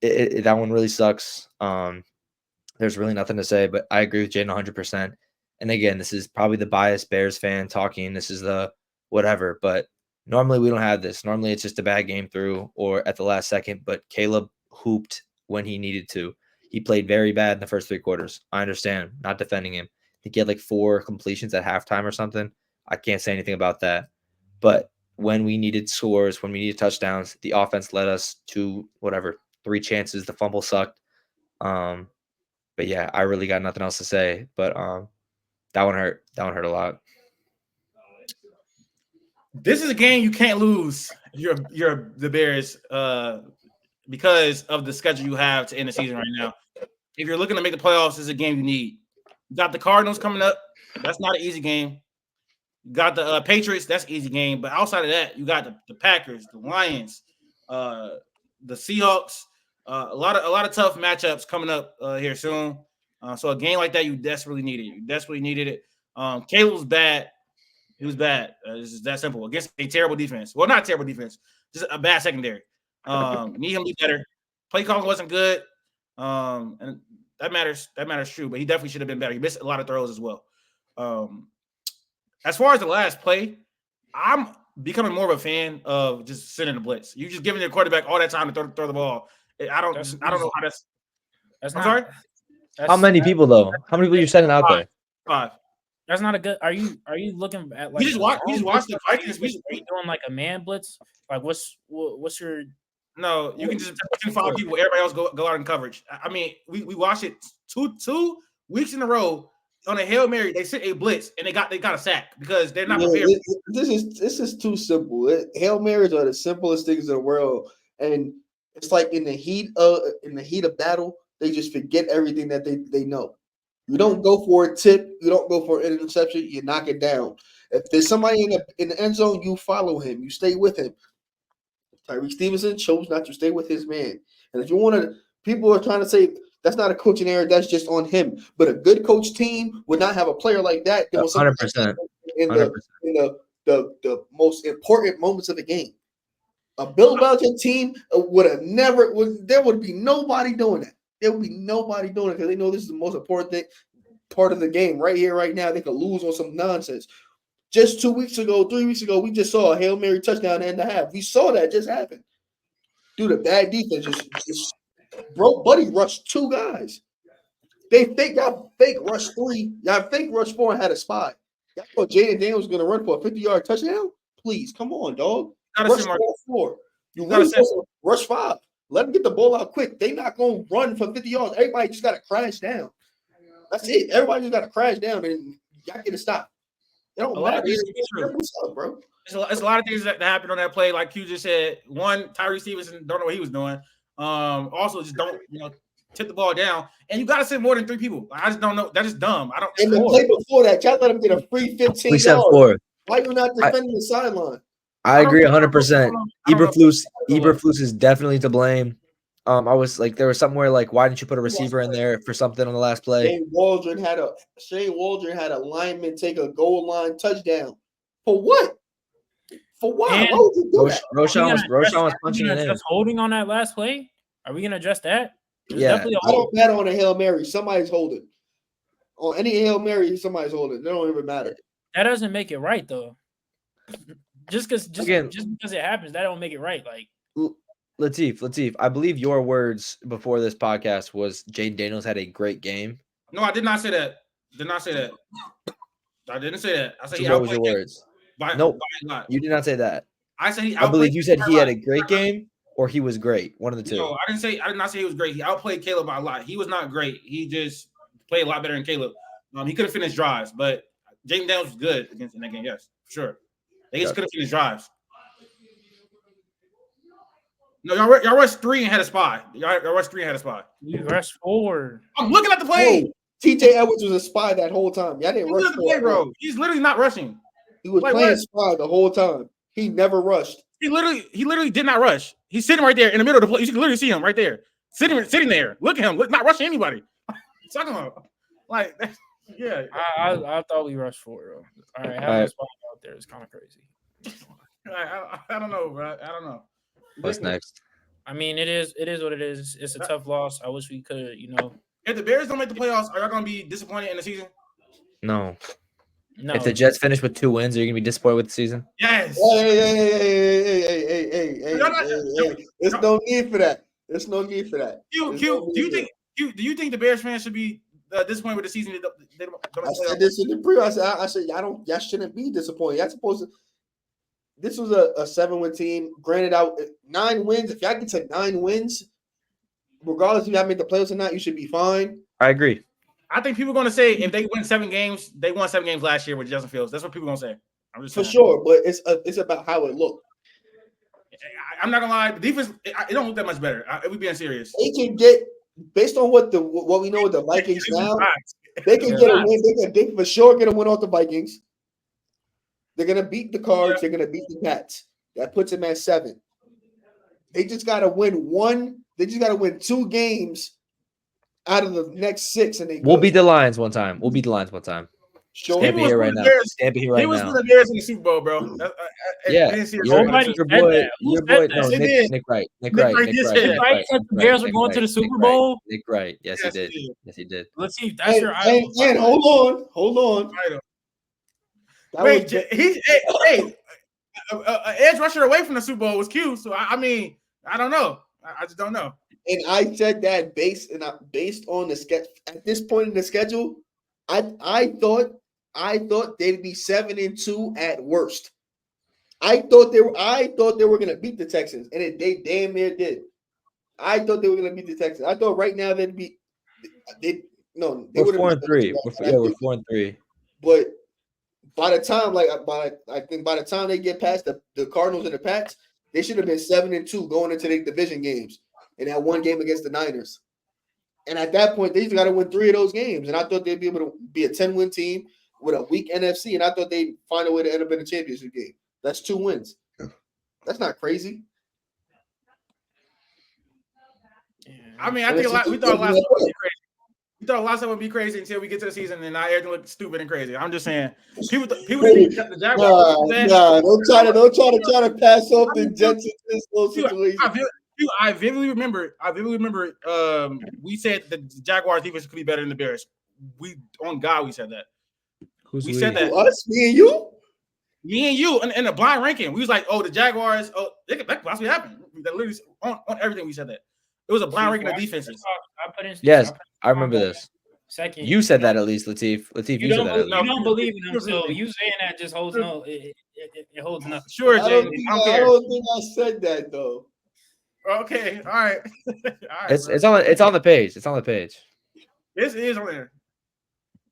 That one really sucks. There's really nothing to say, but I agree with Jaden 100%. And again, this is probably the biased Bears fan talking. This is the whatever, but normally we don't have this. Normally it's just a bad game through or at the last second, but Caleb hooped when he needed to. He played very bad in the first 3 quarters. I understand, not defending him. I think he had like 4 completions at halftime or something. I can't say anything about that. But when we needed scores, when we needed touchdowns, the offense led us to 3 chances. The fumble sucked. But yeah, I really got nothing else to say. But that one hurt. That one hurt a lot. This is a game you can't lose. You're the Bears because of the schedule you have to end the season right now. If you're looking to make the playoffs, this is a game you need. You got the Cardinals coming up. That's not an easy game. You got the Patriots. That's an easy game. But outside of that, you got the Packers, the Lions, the Seahawks. A lot of tough matchups coming up here soon. So a game like that, you desperately needed. You desperately needed it. Caleb was bad. He was bad. It's just that simple against a terrible defense. Well, not terrible defense, just a bad secondary. Need him to be better. Play calling wasn't good, and that matters. That matters true. But he definitely should have been better. He missed a lot of throws as well. As far as the last play, I'm becoming more of a fan of just sending the blitz. You just giving your quarterback all that time to throw the ball. I don't know how that's. I'm sorry. How many people though? How many people you sending out there? 5. That's not a good. Are you looking at like? We just watch the Vikings. Are you doing like a man blitz? Like what's your? No, you can just 5 people. Everybody else go out in coverage. I mean, we watched it two weeks in a row on a Hail Mary. They sent a blitz and they got a sack because they're not prepared. This is too simple. Hail Marys are the simplest things in the world, and it's like in the heat of battle, they just forget everything that they know. You don't go for a tip. You don't go for an interception. You knock it down. If there's somebody in the end zone, you follow him. You stay with him. Tyreek Stevenson chose not to stay with his man. And if you want to, people are trying to say that's not a coaching error. That's just on him. But a good coach team would not have a player like that. 100%. In the most important moments of the game. A Bill Belichick team would have never. There would be nobody doing that. There would be nobody doing it because they know this is the most important part of the game right here, right now. They could lose on some nonsense. Just 3 weeks ago, we just saw a Hail Mary touchdown and a half. We saw that just happen. Dude, a bad defense just broke. Buddy rushed 2 guys. Y'all fake rush 3. Y'all fake rush 4 and had a spot. Y'all thought Jaden Daniels was going to run for a 50-yard touchdown? Please, come on, dog. Rush 4. You really rush 5. Let them get the ball out quick. They're not going to run for 50 yards. Everybody just got to crash down. That's it. Everybody just got to crash down, and y'all get to stop. It don't matter. Bro. It's a lot of things that happened on that play. Like Q just said, one, Tyree Stevenson don't know what he was doing. Also, just don't tip the ball down. And you got to send more than 3 people. I just don't know. That's just dumb. I don't. And the play before that, y'all let him get a free 15 We said yards. 4. Why you not defending the sideline? I agree 100%. Eberflus is definitely to blame. I was like, there was somewhere like, why didn't you put a receiver in there for something on the last play? Shane Waldron had a lineman take a goal line touchdown. For what? For what? Why would you do that? Roshan was punching it in. Just holding on that last play. Are we gonna address that? Yeah. I don't matter on a Hail Mary. Somebody's holding. On any Hail Mary, somebody's holding. They don't even matter. That doesn't make it right though. Just because it happens, that don't make it right. Like Latif, I believe your words before this podcast was Jaden Daniels had a great game. No, I did not say that. Did not say that. I didn't say that. I said he So what was outplayed your words? by Nope. a lot. You did not say that. I said he I believe outplayed you said by he a had lot. a great game or he was great. One of the two. No, I did not say he was great. He outplayed Caleb by a lot. He was not great. He just played a lot better than Caleb. He could have finished drives, but Jaden Daniels was good in that game. Yes, for sure. They just could have finished drives. No, y'all rushed 3 and had a spy. Y'all rushed 3 and had a spy. We rushed 4. I'm looking at the play. Whoa, TJ Edwards was a spy that whole time. Y'all didn't rush Look at the play, bro. He's literally not rushing. He was Like, playing what? spy the whole time. He never rushed. He literally did not rush. He's sitting right there in the middle of the play. You can literally see him right there, sitting there. Look at him. Not rushing anybody. Talking about like, yeah. I thought we rushed 4. Though. All right, having a spot out there is kind of crazy. I don't know, bro. I don't know. What's next? I mean, it is what it is. It's a tough loss. I wish we could, If the Bears don't make the playoffs, are y'all gonna be disappointed in the season? No. No. If the Jets finish with 2 wins, are you gonna be disappointed with the season? Yes. Hey. There's no need for that. There's no need for that. Do you think the Bears fans should be disappointed with the season? They don't I said this in the pre. I said y'all shouldn't be disappointed. Y'all supposed to. This was a 7-win team. Granted, out 9 wins. If y'all get to 9 wins, regardless if y'all make the playoffs or not, you should be fine. I agree. I think people are going to say if they win 7 games, they won 7 games last year with Justin Fields. That's what people are going to say. I'm just saying. For sure, but it's about how it looked. I'm not gonna lie, the defense it don't look that much better. If we being serious, They can get based on what we know with the Vikings now. They can get a win. They for sure get a win off the Vikings. They're gonna beat the Cards. They're gonna beat the Pats. That puts them at 7. They just gotta win 1. They just gotta win 2 games out of the next 6, and we'll beat the Lions one time. Sure. Stamp it here right now. Stamp it here right he was now. with the Bears in the Super Bowl, bro. Yeah, your boy. No, Nick. Nick Wright. Everybody said the Bears were going to the Super Bowl. Nick Wright. Yes, he did. Yes, he did. Let's see if that's your idol. And hold on. Wait, edge rusher away from the Super Bowl was cute. So I mean, I don't know. I just don't know. And I said that based on the sketch at this point in the schedule, I thought they'd be 7-2 at worst. I thought they were gonna beat the Texans, and they damn near did. I thought they were gonna beat the Texans. I thought right now they would have 4-3. We're 4-3. But by the time they get past the Cardinals and the Pats, they should have been 7-2 going into the division games in that one game against the Niners. And at that point, they just got to win 3 of those games. And I thought they'd be able to be a 10-win team with a weak NFC. And I thought they'd find a way to end up in a championship game. That's 2 wins. That's not crazy. I mean, I think we thought last time would be crazy. We thought last time would be crazy until we get to the season, and now everything looks stupid and crazy. I'm just saying, people didn't the Jaguars. Don't try to pass off the Jets in this little situation. I vividly remember. We said the Jaguars defense could be better than the Bears. We said that. We said that. Us, me and you. Me and you, in a blind ranking, we was like, "Oh, the Jaguars. Oh, that could possibly happen." That literally on everything we said that. It was a blind ranking of defenses. Yes, I remember this. Second, you said that at least, Latif. Latif, you said that. You don't believe in him, so you saying that just holds no. It holds nothing. Sure, I don't think I said that though. Okay, all right. It's on the page. It's on the page. This is on there.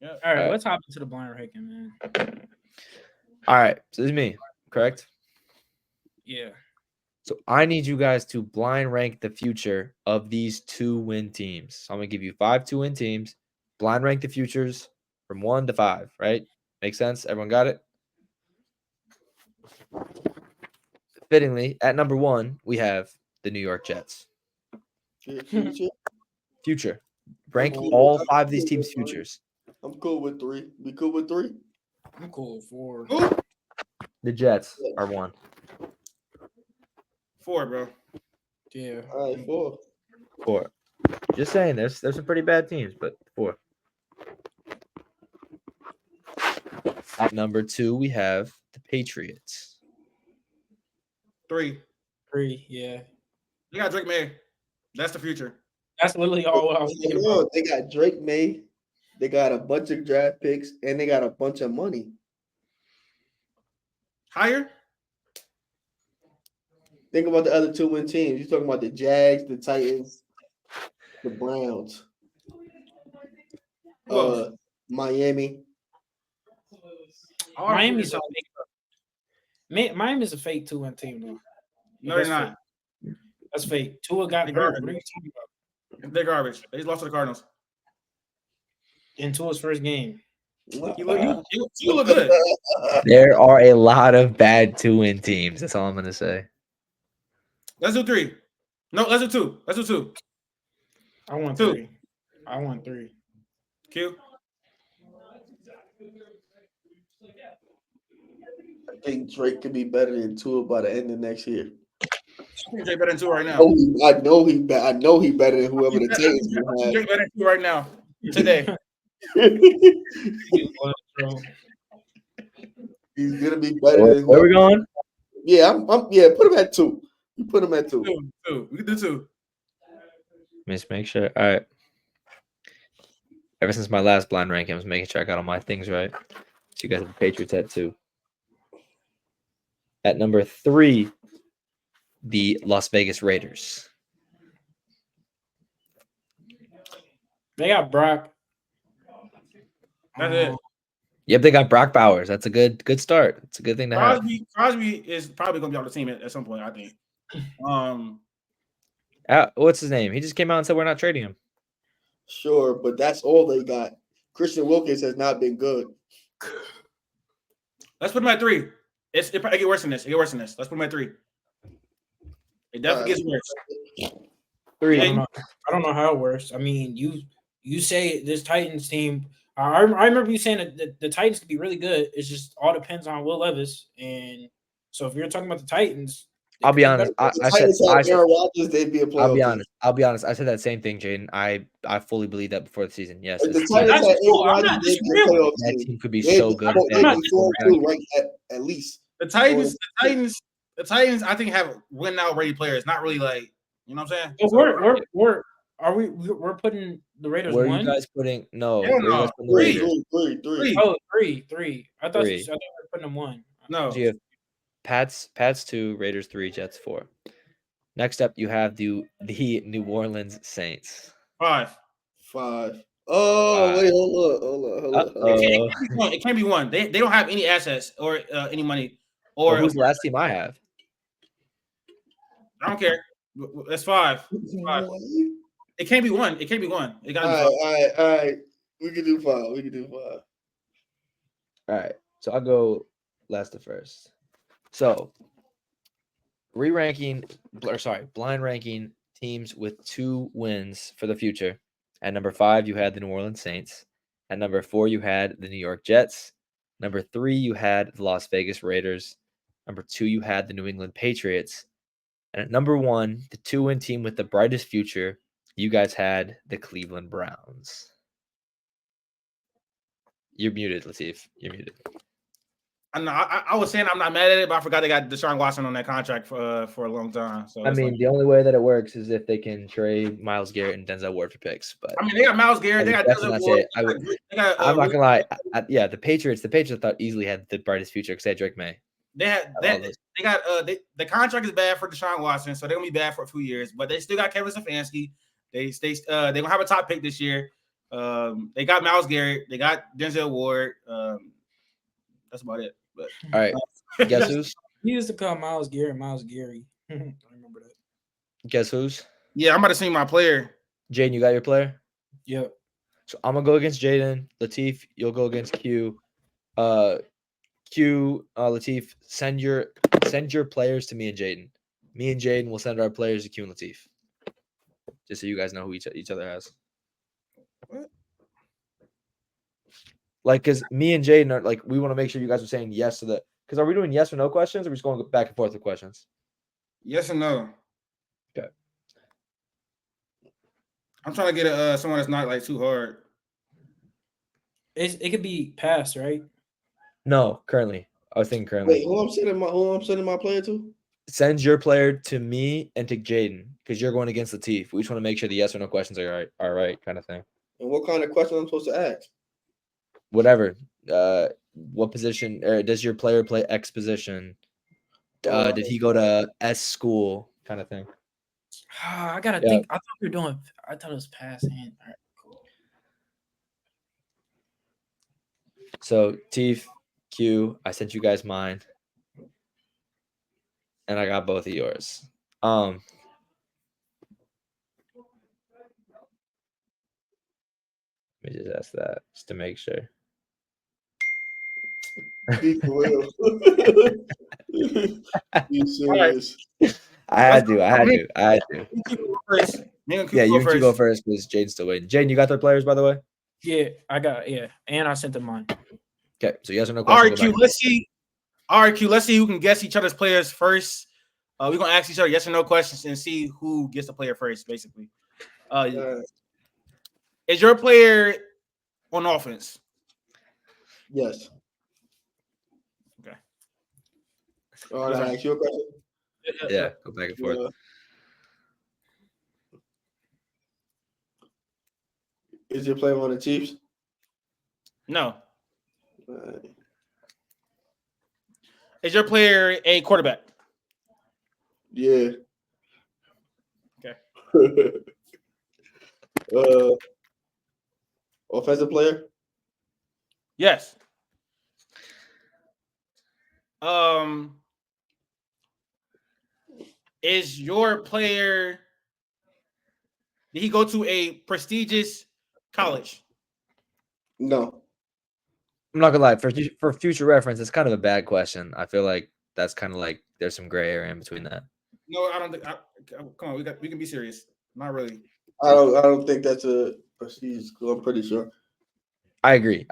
Yeah. All right, let's hop into the blind ranking, man. All right, so this is me, correct? Yeah. So I need you guys to blind rank the future of these 2-win teams. So I'm gonna give you 5 2-win teams. Blind rank the futures from 1 to 5. Right? Make sense? Everyone got it? Fittingly, at number 1, we have the New York Jets. Future. Rank all 5 of these teams' futures. I'm cool with 3. Be cool with 3? I'm cool with 4. The Jets are 1. 4, bro. Yeah. All right, 4. 4. Just saying, there's some pretty bad teams, but 4. At number 2, we have the Patriots. 3. 3, yeah. You got Drake May. That's the future. That's literally all I was thinking about. They got Drake May. They got a bunch of draft picks and they got a bunch of money. Higher? Think about the other 2-win teams. You're talking about the Jags, the Titans, the Browns, Who else? Miami. Miami's a fake. Miami's a fake 2-win team though. No, they're That's not. fake. That's fake. Tua got They're hurt. garbage. What are you talking about? They're garbage. They just lost to the Cardinals. In Tua's first game. You look good. There are a lot of bad 2-win teams. That's all I'm gonna say. Let's do 3. No, let's do 2. Let's do 2. I want 2. 3. I want 3. Q. I think Drake could be better than Tua by the end of next year. I think Drake better than 2 right now. I know he better than whoever the Titans will have. Drake better than 2 right now. Today. He's gonna be better than Where we going? Yeah, I'm put him at 2. You put him at 2. 2. We can do 2. Let's make sure. All right. Ever since my last blind ranking, I was making sure I got all my things right. So you guys have the Patriots at 2. At number 3, the Las Vegas Raiders. They got Brock. That's it. Yep, they got Brock Bowers. That's a good start. It's a good thing to have. Crosby is probably gonna be on the team at some point, I think. What's his name? He just came out and said we're not trading him. Sure, but that's all they got. Christian Wilkins has not been good. Let's put him at 3. It get worse than this. Let's put him at 3. It definitely gets worse. 3. I don't know how it works. I mean, you say this Titans team. I remember you saying that the Titans could be really good. It just all depends on Will Levis. And so if you're talking about the Titans, I'll be honest. I said Aaron Rodgers, they'd be a playoff. I'll be honest. I said that same thing, Jaden. I fully believe that before the season. Yes, If the Titans had Aaron Rodgers, they'd be a playoff that team. team could be so good. At least. The Titans, I think have win now ready players. Not really like, you know what I'm saying? We're putting the Raiders Where are 1? you guys putting? No, Hell where are you no. guys putting the Raiders? 3. Oh, 3. I thought 3. you were putting them 1. No. So you have Pats 2, Raiders 3, Jets 4. Next up, you have the New Orleans Saints. 5. Oh, wait, hold up. It can't be 1. They don't have any assets or any money. Or who's the last team I have? I don't care. That's 5. 5. It can't be 1. It gotta be 5. All right. We can do 5. All right. So I'll go last to first. So blind ranking teams with 2 wins for the future. At number 5, you had the New Orleans Saints. At number 4, you had the New York Jets. Number 3, you had the Las Vegas Raiders. Number 2, you had the New England Patriots. And at number 1, the 2-win team with the brightest future, you guys had the Cleveland Browns. You're muted, Latif. You're muted. I was saying I'm not mad at it, but I forgot they got Deshaun Watson on that contract for a long time. So the only way that it works is if they can trade Myles Garrett and Denzel Ward for picks. But I mean, they got Myles Garrett, they got Denzel Ward. I'm not gonna lie. The Patriots I thought easily had the brightest future because they had Drake May. The contract is bad for Deshaun Watson, so they're gonna be bad for a few years. But they still got Kevin Stefanski. They gonna have a top pick this year. They got Myles Garrett. They got Denzel Ward. That's about it. But all right, guess who's? He used to call Myles Garrett Myles Gary. I remember that. Guess who's? Yeah, I'm about to see my player. Jaden, you got your player? Yep. So I'm gonna go against Jaden. Latif, you'll go against Q. Latif, send your players to me and Jaden. Me and Jaden will send our players to Q and Latif. Just so you guys know who each other has. What? Like, because me and Jaden are like, we want to make sure you guys are saying yes to the. Because are we doing yes or no questions, or are we just going back and forth with questions? Yes and no. Okay. I'm trying to get someone that's not like too hard. It could be passed, right? No, currently. I was thinking currently. Wait, who I'm sending my player to? Send your player to me and to Jaden because you're going against Latif. We just want to make sure the yes or no questions are right, kind of thing. And what kind of question I'm supposed to ask? Whatever. What position or does your player play X position? Did he go to S school? Kind of thing. I gotta Yeah. think. I thought we were doing. I thought it was pass hand. All right, cool. So Teef, Q, I sent you guys mine, and I got both of yours. Let me just ask that just to make sure. Be for real. Be serious. I had to. First. Yeah, you can go first because Jaden's still waiting. Jaden, you got their players, by the way? Yeah, I got and I sent them mine. Okay, so yes or no All question. right, Q. Let's see. All right, Q. Let's see who can guess each other's players first. We're gonna ask each other yes or no questions and see who gets the player first. Basically, is your player on offense? Yes. Okay. All right, I ask you a question. Yeah, go back and forth. Is your player on the Chiefs? No. Is your player a quarterback? Yeah. Okay. Offensive player? Yes. Is your player? Did he go to a prestigious college? No. I'm not gonna lie. For future reference, it's kind of a bad question. I feel like that's kind of like there's some gray area in between that. No, I don't think. Come on, we can be serious. Not really. I don't think that's a prestigious school. I'm pretty sure. I agree.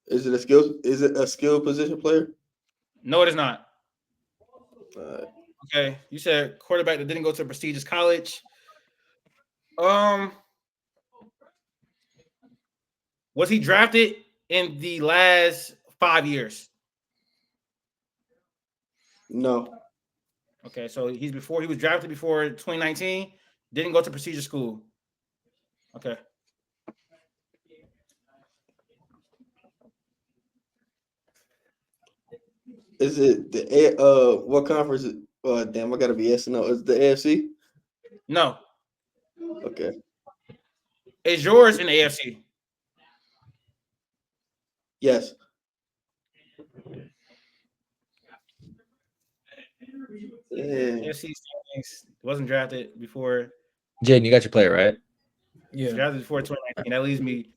Is it a skill? Is it a skill position player? No, it is not. Okay, you said quarterback that didn't go to a prestigious college. Was he drafted in the last 5 years? No. Okay, so he was drafted before 2019. Didn't go to prestigious school. Okay. Is it the what conference? Damn, I gotta be yes or no. Is it the AFC? No. Okay. Is yours in the AFC? Yes. AFC wasn't drafted before. Jaden, you got your player, right? Yeah. Drafted before 2019. That leaves me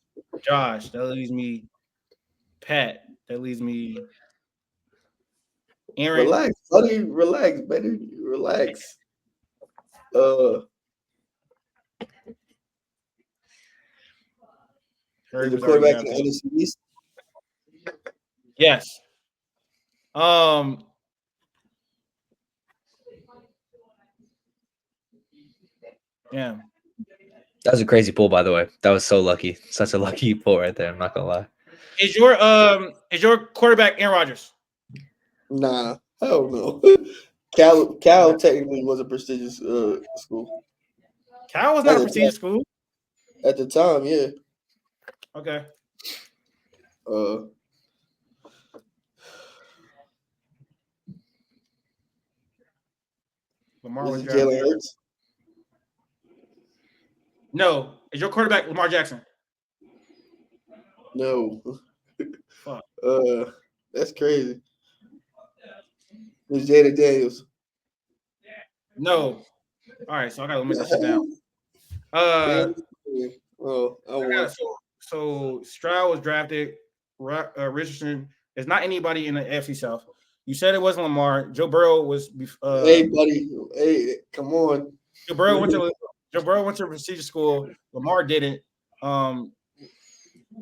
Josh. That leaves me Pat. That leaves me Aaron. Relax, buddy. Relax, buddy. Relax. Is the quarterback in the NFC East? Yes. Yeah. That was a crazy pull, by the way. That was so lucky. Such a lucky pull right there. I'm not gonna lie. Is your quarterback Aaron Rodgers? Nah, hell no. Cal technically was a prestigious school. Cal was not a prestigious school at the time. Yeah. Okay. Lamar was Jalen Hurts? No. Is your quarterback Lamar Jackson? No. Fuck. That's crazy. It's Jaden Daniels. No. All right, so I gotta limit this shit down. So Stroud was drafted. Richardson is not anybody in the AFC South. You said it wasn't Lamar. Joe Burrow was. Hey, buddy. Hey, come on. Joe Burrow went to a prestigious school. Lamar didn't.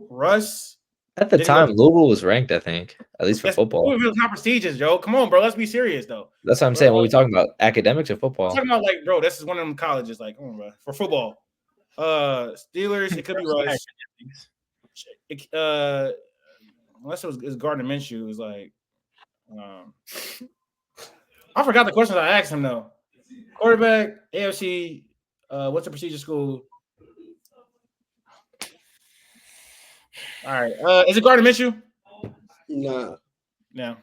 Russ. At the time, Louisville was ranked, I think, at least for football. Louisville was not prestigious, Joe. Come on, bro. Let's be serious, though. That's what I'm saying. What are we talking about? Academics or football? I'm talking about, like, bro, this is one of them colleges. Like, come on, bro. For football. Steelers, it could be Russ. Unless it was Gardner Minshew, it was like, I forgot the questions I asked him though. Quarterback, AFC, What's the procedure school? All right. Is it Gardner Minshew? Nah. No.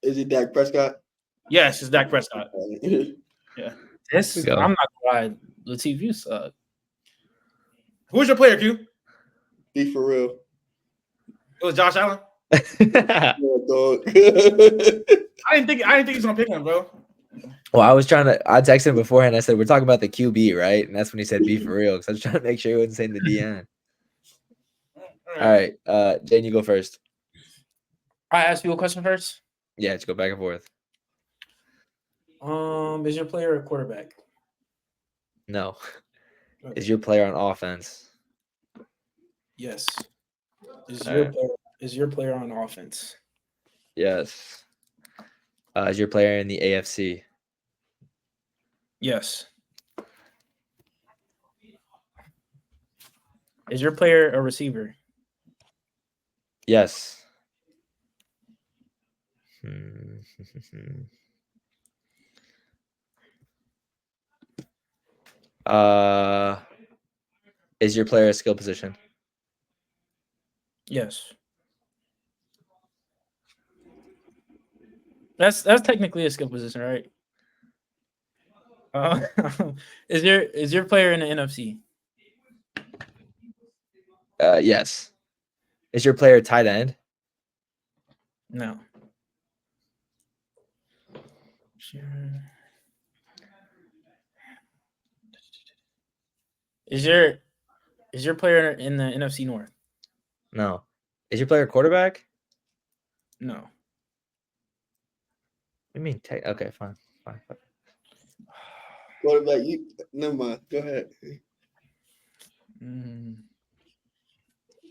Is it Dak Prescott? Yes, it's Dak Prescott. Yeah. This we go. I'm not gonna lie. Latif, you suck. Who's your player, Q? Be for real. It was Josh Allen. Yeah, dog. I didn't think he was gonna pick him, bro. Well, I texted him beforehand. I said, we're talking about the QB, right? And that's when he said, be for real. Because I was trying to make sure he wasn't saying the DN. All right. Jane, you go first. I asked you a question first. Yeah, let's go back and forth. Is your player a quarterback? No. Okay. Is your player on offense? Yes. Is All your player on offense? Yes. Is your player in the AFC? Yes. Is your player a receiver? Yes. Is your player a skill position? Yes. That's technically a skill position, right? Is your player in the NFC? Yes. Is your player tight end? No. Sure. Is your player in the NFC North? No. Is your player a quarterback? No. What do you mean? Okay, fine. Quarterback, never mind. Go ahead.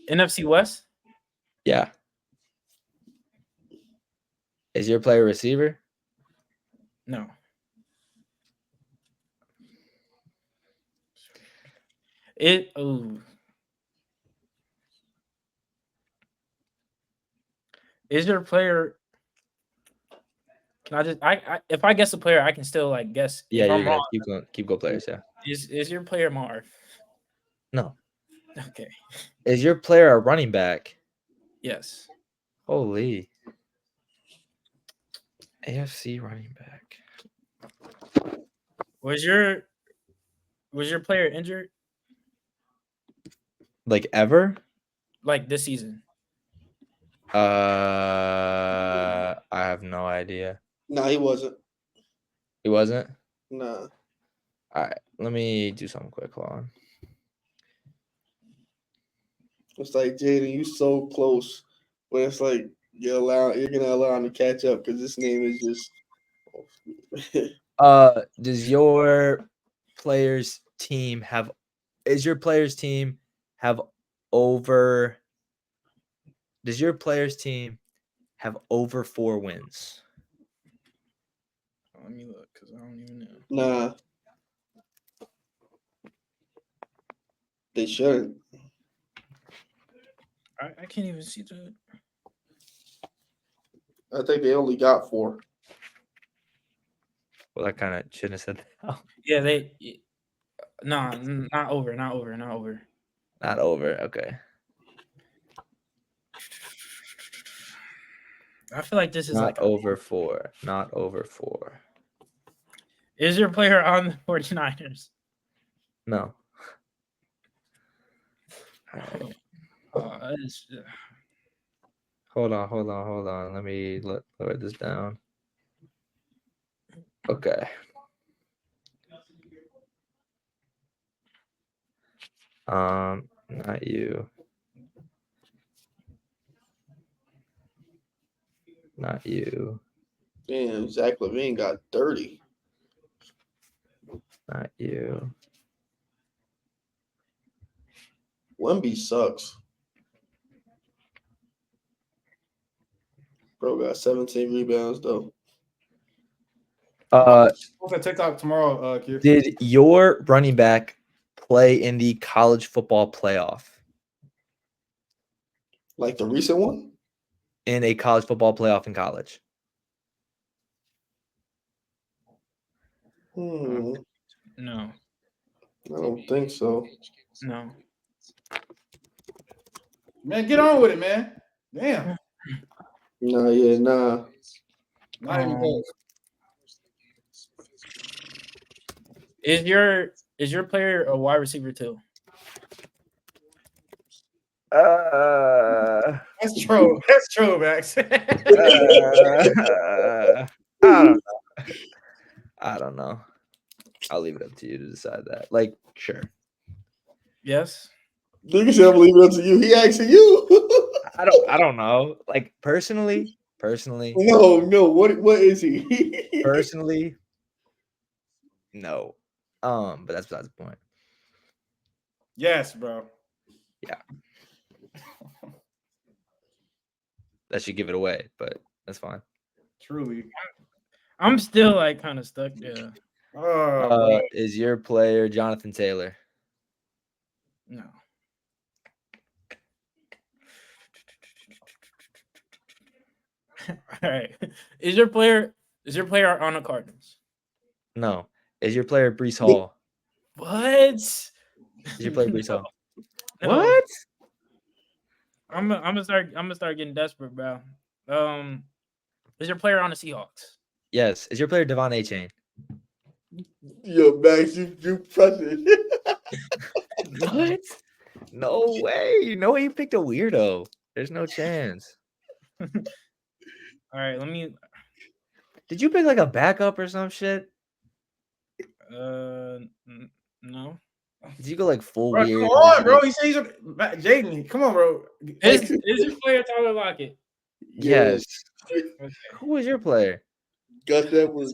NFC West? Yeah. Is your player a receiver? No. Is your player? Can I just if I guess the player, I can still like guess. Yeah, if I'm you're wrong, good. Keep going players, yeah. Is your player Marv? No. Okay. Is your player a running back? Yes. Holy. AFC running back. Was your player injured Like ever? like this season? I have no idea. Nah, he wasn't. He wasn't? Nah. All right, let me do something quick. Hold on. It's like, Jaden, you so close. But it's like you're gonna allow him to catch up because this name is just Does your player's team have does your player's team have over 4 wins? Let me look because I don't even know. nah. They shouldn't. I can't even see the. I think they only got 4. Well, I kind of shouldn't have said that. Yeah, they. No, not over. Not over. Okay. I feel like this is Not like over 4. Not over 4. Is your player on the 49ers? No. Hold on. Let me lower this down. Okay. Not you. Not you. Damn, Zach Levine got 30. Not you. Wemby sucks. Bro got 17 rebounds though. Post that TikTok tomorrow, Q. Did your running back play in the college football playoff? Like the recent one? In a college football playoff in college? No. I don't think so. No. Man, get on with it, man. Damn. Nah. Not even close. Is your player a wide receiver too? That's true. That's true, Max. I don't know. I'll leave it up to you to decide that. Like, sure. Yes. Nigga said I'm leaving it up to you. He asking you. I don't know. Like personally. No. What is he? Personally, no. But that's besides the point. Yes, bro. Yeah. That should give it away, but that's fine. Truly. I'm still like kind of stuck. Yeah. Oh, Is your player Jonathan Taylor? No. All right. Is your player on the Cardinals? No. Is your player Brees Hall? What? Is your player Brees Hall? No. What? I'm gonna start getting desperate, bro. Is your player on the Seahawks? Yes. Is your player Devon A-Chain? Yo, Max, you pressing. What? No way. No way you picked a weirdo. There's no chance. All right, let me. Did you pick like a backup or some shit? No. Did you go like full bro, weird? come on, bro. He said he's Jaden. Come on, bro. Is your player Tyler Lockett? Yes. Okay. Who was your player? Gus Edwards.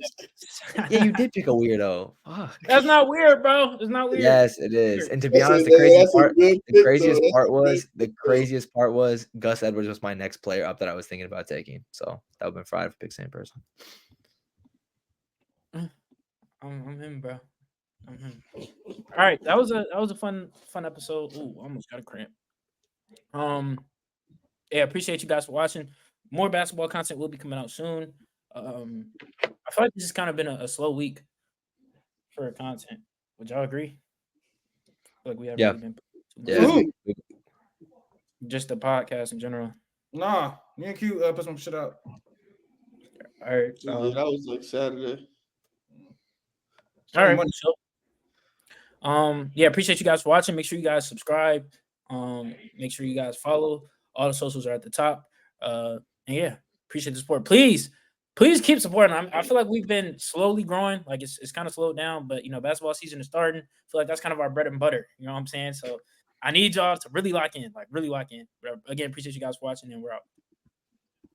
Yeah, you did pick a weirdo. Fuck. That's not weird, bro. It's not weird. Yes, it is. And to be That's honest, a- the craziest that's a part, good the pick, craziest though. part That's a was good the pick, though. craziest part was Gus Edwards was my next player up that I was thinking about taking. So that would have been fried if I picked the same person. I'm him, bro. I'm him. All right, that was a fun episode. Ooh, almost got a cramp. Yeah, appreciate you guys for watching. More basketball content will be coming out soon. I feel like this has kind of been a slow week for content. Would y'all agree? I feel like we haven't Yeah. really been Yeah. just the podcast in general. Nah, me and Q put some shit out. All right. Yeah, that was like Saturday. All right. Monday. So, yeah, appreciate you guys for watching. Make sure you guys subscribe. Make sure you guys follow. All the socials are at the top. And yeah, appreciate the support. Please keep supporting. I feel like we've been slowly growing. Like it's kind of slowed down, but basketball season is starting. I feel like that's kind of our bread and butter. You know what I'm saying? So I need y'all to really lock in. But again, appreciate you guys for watching, and we're out.